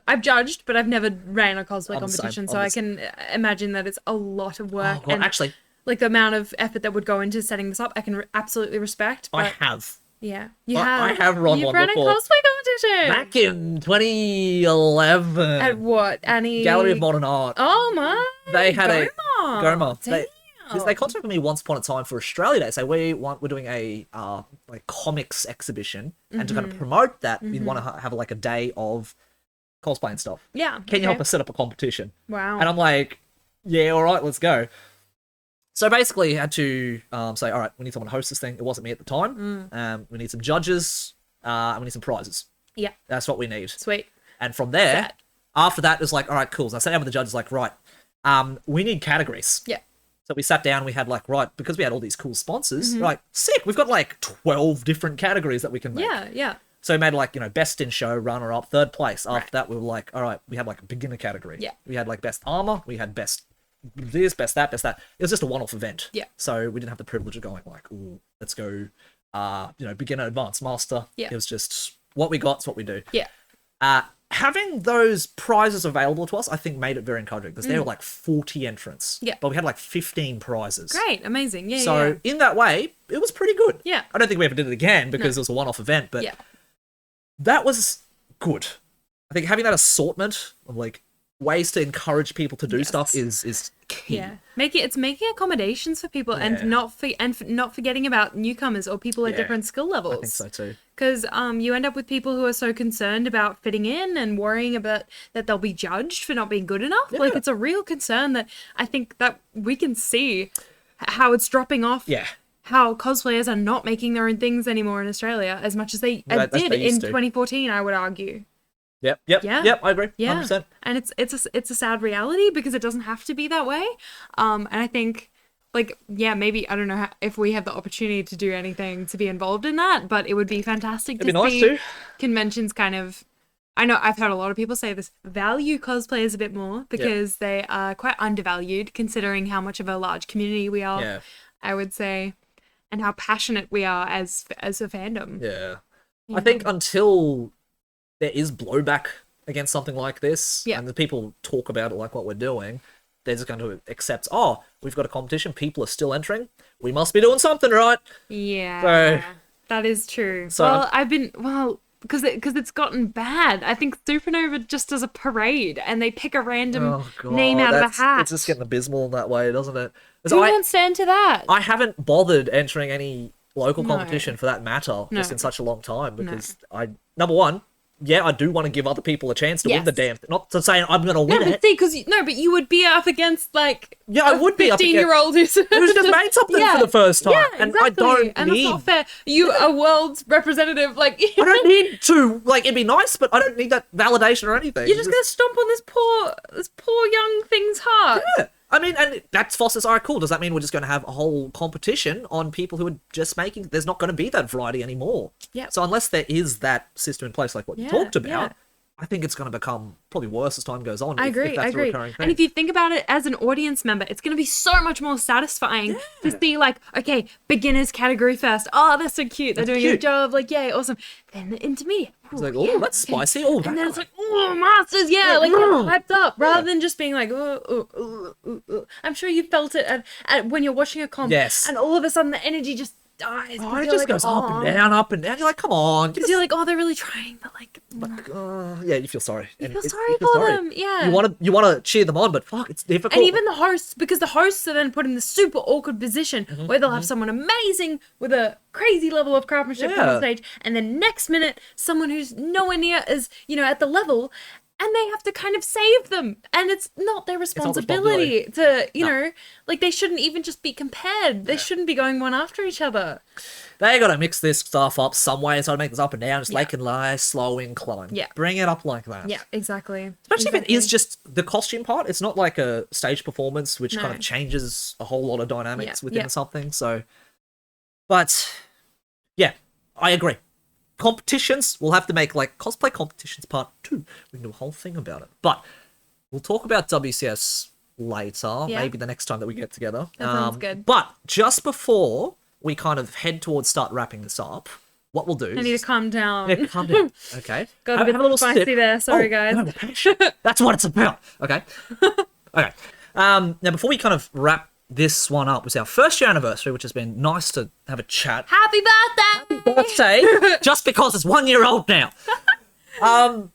Speaker 2: I've judged, but I've never ran a cosplay competition, so I can imagine that it's a lot of work.
Speaker 1: Oh, God, actually,
Speaker 2: like the amount of effort that would go into setting this up, I can absolutely respect. But
Speaker 1: I have.
Speaker 2: Yeah. You
Speaker 1: I have run
Speaker 2: You've
Speaker 1: one
Speaker 2: run
Speaker 1: before.
Speaker 2: a cosplay competition.
Speaker 1: Back in 2011.
Speaker 2: At what? Annie?
Speaker 1: Gallery of Modern Art.
Speaker 2: Oh my.
Speaker 1: They had
Speaker 2: Goma.
Speaker 1: They contacted me once upon a time for Australia Day. So we're doing a like comics exhibition, and to kind of promote that, we want to have like a day of cosplay and stuff.
Speaker 2: Yeah.
Speaker 1: Can you help us set up a competition?
Speaker 2: Wow.
Speaker 1: And I'm like, yeah, all right, let's go. So basically, I had to say, all right, we need someone to host this thing. It wasn't me at the time. We need some judges, and we need some prizes.
Speaker 2: Yeah.
Speaker 1: That's what we need.
Speaker 2: Sweet.
Speaker 1: And from there, after that, it was like, all right, cool. So I sat down with the judges, like, right, we need categories.
Speaker 2: Yeah.
Speaker 1: So we sat down, we had like, right, because we had all these cool sponsors, like, sick, we've got like 12 different categories that we can make.
Speaker 2: Yeah, yeah.
Speaker 1: So we made like, best in show, runner up, third place. After that, we were like, all right, we had like a beginner category.
Speaker 2: Yeah.
Speaker 1: We had like best armor, we had best this, best that, best that. It was just a one-off event.
Speaker 2: Yeah.
Speaker 1: So we didn't have the privilege of going like, ooh, let's go, beginner, advanced, master.
Speaker 2: Yeah.
Speaker 1: It was just what we got, it's what we do.
Speaker 2: Yeah.
Speaker 1: Having those prizes available to us, I think, made it very encouraging because there were like 40 entrants.
Speaker 2: Yeah.
Speaker 1: But we had like 15 prizes.
Speaker 2: Great. Amazing. Yeah.
Speaker 1: So in that way, it was pretty good.
Speaker 2: Yeah.
Speaker 1: I don't think we ever did it again because it was a one-off event, but that was good. I think having that assortment of like ways to encourage people to do stuff is key.
Speaker 2: Yeah, it's making accommodations for people and not forgetting about newcomers or people at different skill levels.
Speaker 1: I think so too.
Speaker 2: Because you end up with people who are so concerned about fitting in and worrying about that they'll be judged for not being good enough.
Speaker 1: Yeah.
Speaker 2: Like, it's a real concern that I think that we can see how it's dropping off.
Speaker 1: Yeah.
Speaker 2: How cosplayers are not making their own things anymore in Australia as much as they did in 2014, I would argue.
Speaker 1: Yep, I agree.
Speaker 2: Yeah.
Speaker 1: 100%.
Speaker 2: And it's a sad reality because it doesn't have to be that way. And I think, like, maybe, I don't know if we have the opportunity to do anything to be involved in that, but it would be fantastic to see conventions kind of, I know I've heard a lot of people say this, value cosplayers a bit more because they are quite undervalued considering how much of a large community we are, I would say, and how passionate we are as a fandom.
Speaker 1: Yeah. I think until there is blowback against something like this, and the people talk about it like what we're doing, they're just going to accept, oh, we've got a competition, people are still entering, we must be doing something right.
Speaker 2: Yeah,
Speaker 1: so,
Speaker 2: that is true.
Speaker 1: So
Speaker 2: because it's gotten bad. I think Supernova just does a parade and they pick a random name out of a hat.
Speaker 1: It's just getting abysmal in that way, doesn't it?
Speaker 2: Who won't stand to that?
Speaker 1: I haven't bothered entering any local competition for that matter just in such a long time because number one, I do want to give other people a chance to win the damn thing. Not to say I'm going to win it.
Speaker 2: But you would be up against like
Speaker 1: I would be up against
Speaker 2: 15-year-old who's
Speaker 1: just made something for the first time.
Speaker 2: Yeah,
Speaker 1: and
Speaker 2: exactly. And that's not fair. You a world's representative, like
Speaker 1: I don't need to, like, it'd be nice, but I don't need that validation or anything.
Speaker 2: You're just gonna stomp on this poor young thing's heart.
Speaker 1: Yeah. I mean, and that's Foster's. All right, cool. Does that mean we're just going to have a whole competition on people who are just making... There's not going to be that variety anymore.
Speaker 2: Yeah.
Speaker 1: So unless there is that system in place like what you talked about, I think it's going to become probably worse as time goes on.
Speaker 2: I agree.
Speaker 1: If that's a recurring thing.
Speaker 2: And if you think about it as an audience member, it's going to be so much more satisfying to see, like, okay, beginners category first. Oh, they're so cute. They're doing a good job. Like, yay, awesome. Then the intermediate.
Speaker 1: It's like, oh, that's spicy. Oh,
Speaker 2: and then it's like, oh, masters, like hyped up, rather than just being like, I'm sure you felt it at when you're watching a comp.
Speaker 1: Yes.
Speaker 2: And all of a sudden the energy just dies.
Speaker 1: Oh, it just goes up and down, up and down. You're like, come on.
Speaker 2: Because you're like, oh, they're really trying, but like,
Speaker 1: you feel sorry.
Speaker 2: You feel sorry for them. Yeah.
Speaker 1: You want to cheer them on, but fuck, it's difficult.
Speaker 2: And even the hosts, because the hosts are then put in this super awkward position where they'll have someone amazing with a crazy level of craftsmanship on the stage, and then next minute someone who's nowhere near as at the level. And they have to kind of save them. And it's not their responsibility to, like, they shouldn't even just be compared. They shouldn't be going one after each other.
Speaker 1: They got to mix this stuff up some way, so to make this up and down, just like a nice, slow incline.
Speaker 2: Yeah.
Speaker 1: Bring it up like that.
Speaker 2: Yeah, exactly.
Speaker 1: Especially if it is just the costume part. It's not like a stage performance, which kind of changes a whole lot of dynamics within something. So, but, yeah, I agree. Competitions, we'll have to make like cosplay competitions part 2. We can do a whole thing about it. But we'll talk about WCS later, maybe the next time that we get together.
Speaker 2: That sounds good.
Speaker 1: But just before we kind of head towards start wrapping this up, what we'll do
Speaker 2: I need to calm down.
Speaker 1: Yeah, calm down. Okay.
Speaker 2: Got a bit of spicy
Speaker 1: sip.
Speaker 2: there. Sorry, guys.
Speaker 1: No, that's what it's about. Okay. Okay. Now, before we kind of wrap this one up. It's our first year anniversary, which has been nice to have a chat.
Speaker 2: Happy birthday!
Speaker 1: Birthday, just because it's 1 year old now.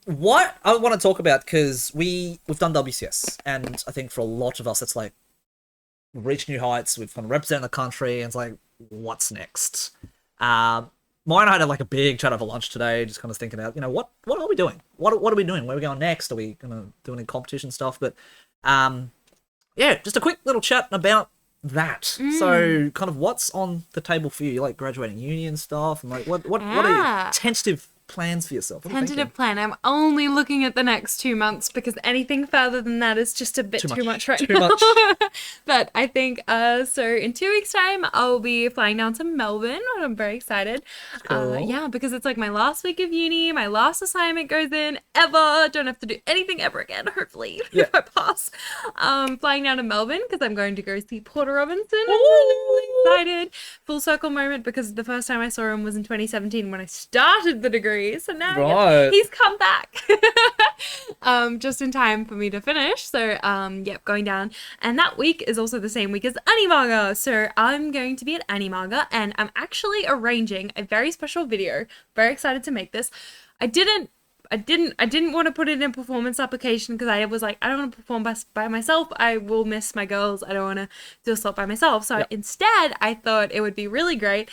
Speaker 1: What I want to talk about, because we've done WCS, and I think for a lot of us, it's like we've reached new heights. We've kind of represented the country, and it's like, what's next? Mine and I had like a big chat over lunch today, just kind of thinking about, what are we doing? What are we doing? Where are we going next? Are we gonna do any competition stuff? But yeah, just a quick little chat about that. So kind of what's on the table for you? You like graduating uni and stuff, and like what are your tentative plans for yourself?
Speaker 2: Tentative plan. I'm only looking at the next 2 months because anything further than that is just a bit too much right now. But I think so in 2 weeks time I'll be flying down to Melbourne, and I'm very excited.
Speaker 1: Cool.
Speaker 2: Yeah, because it's like my last week of uni, my last assignment goes in ever. Don't have to do anything ever again, hopefully, if I pass. Flying down to Melbourne because I'm going to go see Porter Robinson. I'm really excited. Full circle moment, because the first time I saw him was in 2017 when I started the degree. So now he's come back just in time for me to finish. So going down, and that week is also the same week as Animaga, so I'm going to be at Animaga, and I'm actually arranging a very special video. Very excited to make this. I didn't want to put it in a performance application because I was like, I don't want to perform by myself. I will miss my girls. I don't want to do a slot by myself. So instead, I thought it would be really great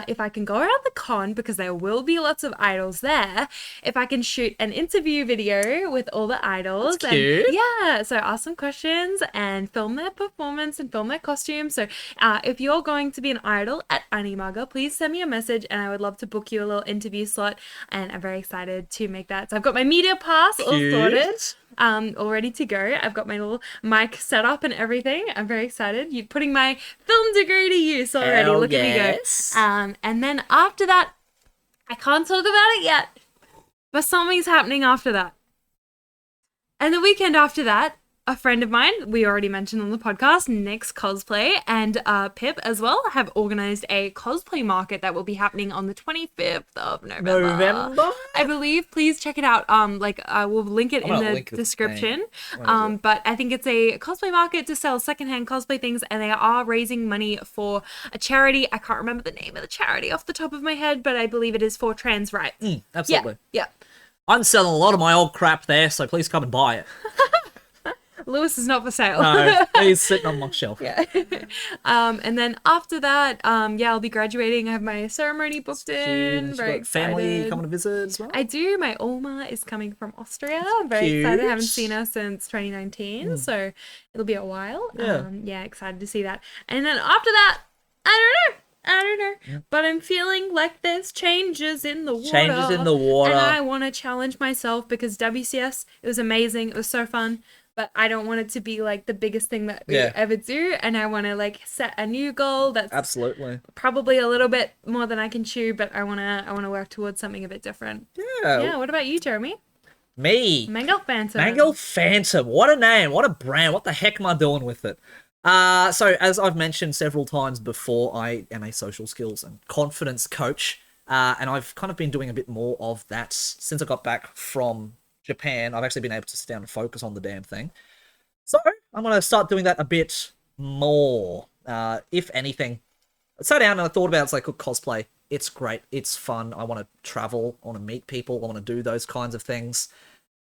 Speaker 2: if I can go around the con, because there will be lots of idols there. If I can shoot an interview video with all the idols.
Speaker 1: That's cute.
Speaker 2: And yeah, so ask some questions and film their performance and film their costumes. So if you're going to be an idol at Animaga, please send me a message and I would love to book you a little interview slot. And I'm very excited to make that. So I've got my media pass all sorted, all ready to go. I've got my little mic set up and everything. I'm very excited. You're putting my film degree to use already.
Speaker 1: Hell
Speaker 2: Look at me go. And then after that, I can't talk about it yet, but something's happening after that. And the weekend after that, a friend of mine, we already mentioned on the podcast, Nick's Cosplay, and Pip as well, have organized a cosplay market that will be happening on the 25th of November. I believe. Please check it out. We'll link it in the description. But I think it's a cosplay market to sell secondhand cosplay things, and they are raising money for a charity. I can't remember the name of the charity off the top of my head, but I believe it is for trans rights.
Speaker 1: Absolutely.
Speaker 2: Yeah.
Speaker 1: I'm selling a lot of my old crap there, so please come and buy it.
Speaker 2: Lewis is not for sale.
Speaker 1: No, he's sitting on my shelf.
Speaker 2: Yeah. And then after that, I'll be graduating. I have my ceremony booked in. Very excited.
Speaker 1: Family coming to visit as well?
Speaker 2: I do. My Oma is coming from Austria. I'm very excited. I haven't seen her since 2019, so it'll be a while.
Speaker 1: Yeah.
Speaker 2: Excited to see that. And then after that, I don't know. Yeah. But I'm feeling like there's changes in the water. And I want to challenge myself, because WCS, it was amazing. It was so fun. But I don't want it to be like the biggest thing that we ever do. And I want to like set a new goal that's
Speaker 1: absolutely
Speaker 2: probably a little bit more than I can chew, but I want to work towards something a bit different. Yeah. What about you, Jeremy?
Speaker 1: Me.
Speaker 2: Mango Phantom.
Speaker 1: Mango Phantom. What a name. What a brand. What the heck am I doing with it? So as I've mentioned several times before, I am a social skills and confidence coach. And I've kind of been doing a bit more of that since I got back from Japan. I've actually been able to sit down and focus on the damn thing. So I'm going to start doing that a bit more. If anything, I sat down and I thought about it. It's like, look, cosplay, it's great. It's fun. I want to travel. I want to meet people. I want to do those kinds of things.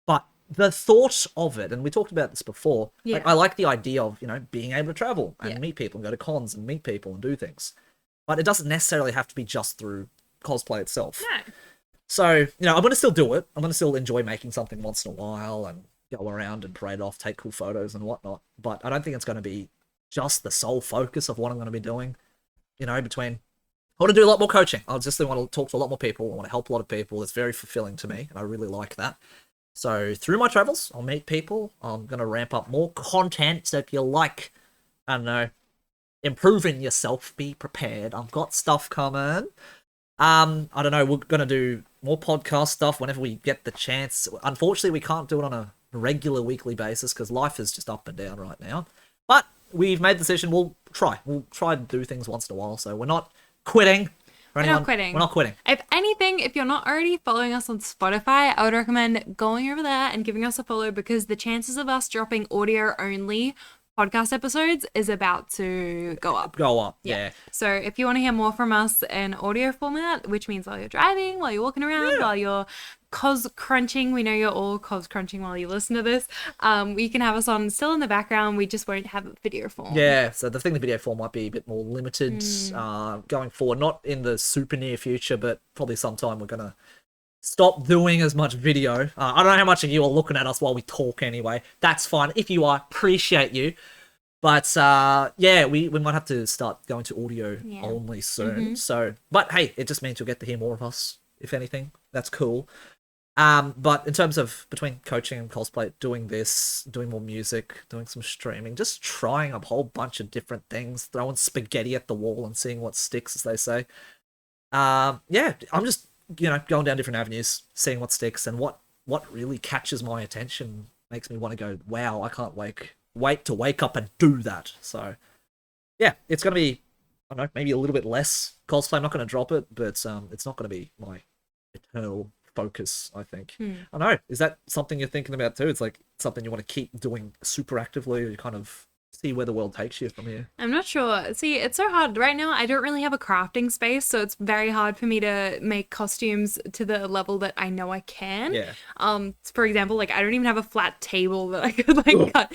Speaker 1: But the thought of it, and we talked about this before, like, I like the idea of, being able to travel and meet people and go to cons and meet people and do things. But it doesn't necessarily have to be just through cosplay itself.
Speaker 2: No.
Speaker 1: So, I'm going to still do it. I'm going to still enjoy making something once in a while and go around and parade off, take cool photos and whatnot. But I don't think it's going to be just the sole focus of what I'm going to be doing. I want to do a lot more coaching. I just want to talk to a lot more people. I want to help a lot of people. It's very fulfilling to me, and I really like that. So through my travels, I'll meet people. I'm going to ramp up more content. So if you like, I don't know, improving yourself, be prepared. I've got stuff coming. I don't know, we're going to do more podcast stuff whenever we get the chance. Unfortunately, we can't do it on a regular weekly basis because life is just up and down right now. But we've made the decision, we'll try. We'll try to do things once in a while. So we're not quitting.
Speaker 2: We're not quitting. If anything, if you're not already following us on Spotify, I would recommend going over there and giving us a follow, because the chances of us dropping audio only podcast episodes is about to go up.
Speaker 1: Go up, yeah.
Speaker 2: So if you want to hear more from us in audio format, which means while you're driving, while you're walking around, while you're cos crunching, we know you're all cos crunching while you listen to this, you can have us on still in the background. We just won't have video form.
Speaker 1: Yeah, so the video form might be a bit more limited going forward. Not in the super near future, but probably sometime we're going to stop doing as much video. I don't know how much of you are looking at us while we talk anyway. That's fine. If you are, appreciate you. But yeah, we might have to start going to audio only soon. So, but hey, it just means you'll get to hear more of us, if anything. That's cool. But in terms of between coaching and cosplay, doing this, doing more music, doing some streaming, just trying a whole bunch of different things, throwing spaghetti at the wall and seeing what sticks, as they say. Yeah, I'm just, going down different avenues, seeing what sticks, and what really catches my attention, makes me want to go, wow, I can't wait to wake up and do that. So yeah, it's going to be, I don't know, maybe a little bit less cosplay. I'm not going to drop it, but it's not going to be my eternal focus, I think. I don't know, is that something you're thinking about too? It's like something you want to keep doing super actively, or you kind of see where the world takes you from here?
Speaker 2: I'm not sure. See, it's so hard. Right now, I don't really have a crafting space, so it's very hard for me to make costumes to the level that I know I can.
Speaker 1: Yeah.
Speaker 2: For example, like, I don't even have a flat table that I could, like, cut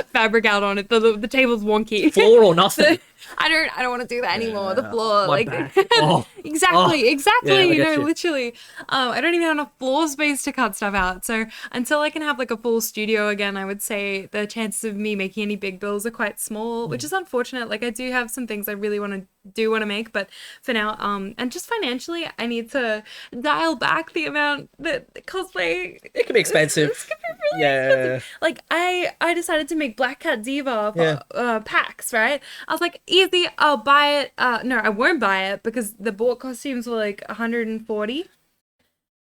Speaker 2: fabric out on it. The table's wonky.
Speaker 1: Floor or nothing.
Speaker 2: I don't want to do that anymore. The floor,
Speaker 1: my
Speaker 2: like,
Speaker 1: back. Oh.
Speaker 2: exactly.
Speaker 1: Yeah, you.
Speaker 2: Literally. I don't even have enough floor space to cut stuff out. So until I can have, like, a full studio again, I would say the chances of me making any big bills are quite small, which is unfortunate. Like, I do have some things I really want to make, but for now, and just financially, I need to dial back the amount that cosplay.
Speaker 1: It can be expensive.
Speaker 2: It's gonna be really expensive. Like, I decided to make Black Cat Diva for PAX, right? I was like, easy, I'll buy it. No, I won't buy it because the bought costumes were like 140,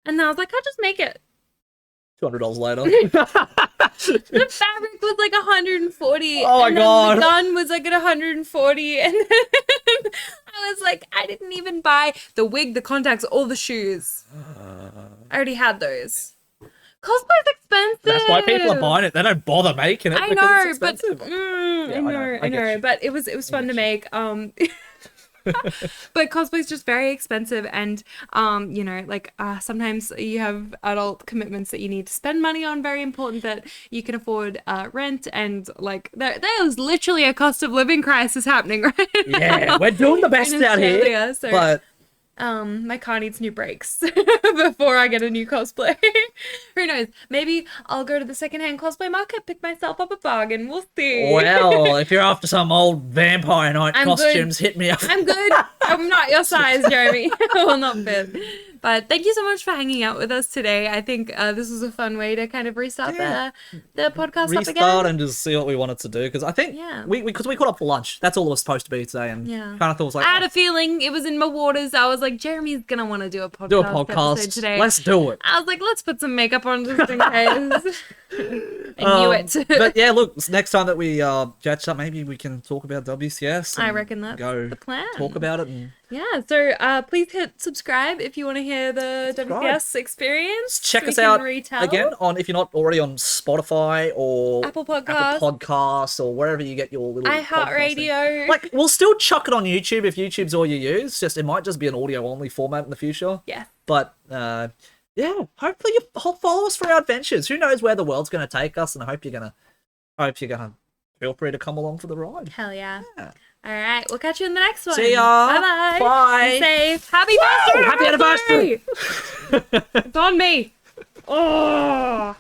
Speaker 2: and then I was like, I'll just make it.
Speaker 1: $200 later.
Speaker 2: The fabric was like 140.
Speaker 1: Oh my god.
Speaker 2: The gun was like at 140. And then I was like, I didn't even buy the wig, the contacts, all the shoes. I already had those. Cosplay's expensive.
Speaker 1: That's why people are buying it. They don't bother making it.
Speaker 2: I know,
Speaker 1: but
Speaker 2: I know. But it was fun to make. But cosplay's just very expensive, and sometimes you have adult commitments that you need to spend money on, very important that you can afford rent, and like there's literally a cost of living crisis happening right now.
Speaker 1: Yeah, we're doing the best out here,
Speaker 2: so,
Speaker 1: but
Speaker 2: my car needs new brakes before I get a new cosplay. Who knows? Maybe I'll go to the secondhand cosplay market, pick myself up a bargain. We'll see.
Speaker 1: Well, if you're after some old Vampire Night costumes, hit me up.
Speaker 2: I'm good. I'm not your size, Jeremy. I will not fit. But thank you so much for hanging out with us today. I think this was a fun way to kind of restart the podcast up again.
Speaker 1: Restart and just see what we wanted to do. Because I think we caught up for lunch. That's all it was supposed to be today. And kind of thought it was like...
Speaker 2: I had a feeling it was in my waters. I was like, Jeremy's going to want to do a podcast episode today.
Speaker 1: Let's do it.
Speaker 2: I was like, let's put some makeup on just in case. I knew it.
Speaker 1: But yeah, look, next time that we catch up, maybe we can talk about WCS.
Speaker 2: I reckon that's the plan.
Speaker 1: Talk about it. And
Speaker 2: yeah, so please hit subscribe if you want to hear the WCS experience.
Speaker 1: Check us out again if you're not already on Spotify or
Speaker 2: Apple Podcasts
Speaker 1: or wherever you get your little
Speaker 2: iHeartRadio.
Speaker 1: Like, we'll still chuck it on YouTube if YouTube's all you use. It might just be an audio only format in the future.
Speaker 2: Yeah.
Speaker 1: But yeah, hopefully you follow us for our adventures. Who knows where the world's going to take us, and I hope you're gonna feel free to come along for the ride.
Speaker 2: Hell yeah. All right, we'll catch you in the next one.
Speaker 1: See ya.
Speaker 2: Bye-bye.
Speaker 1: Bye.
Speaker 2: Be safe. Happy birthday.
Speaker 1: Happy anniversary.
Speaker 2: It's on me. Oh.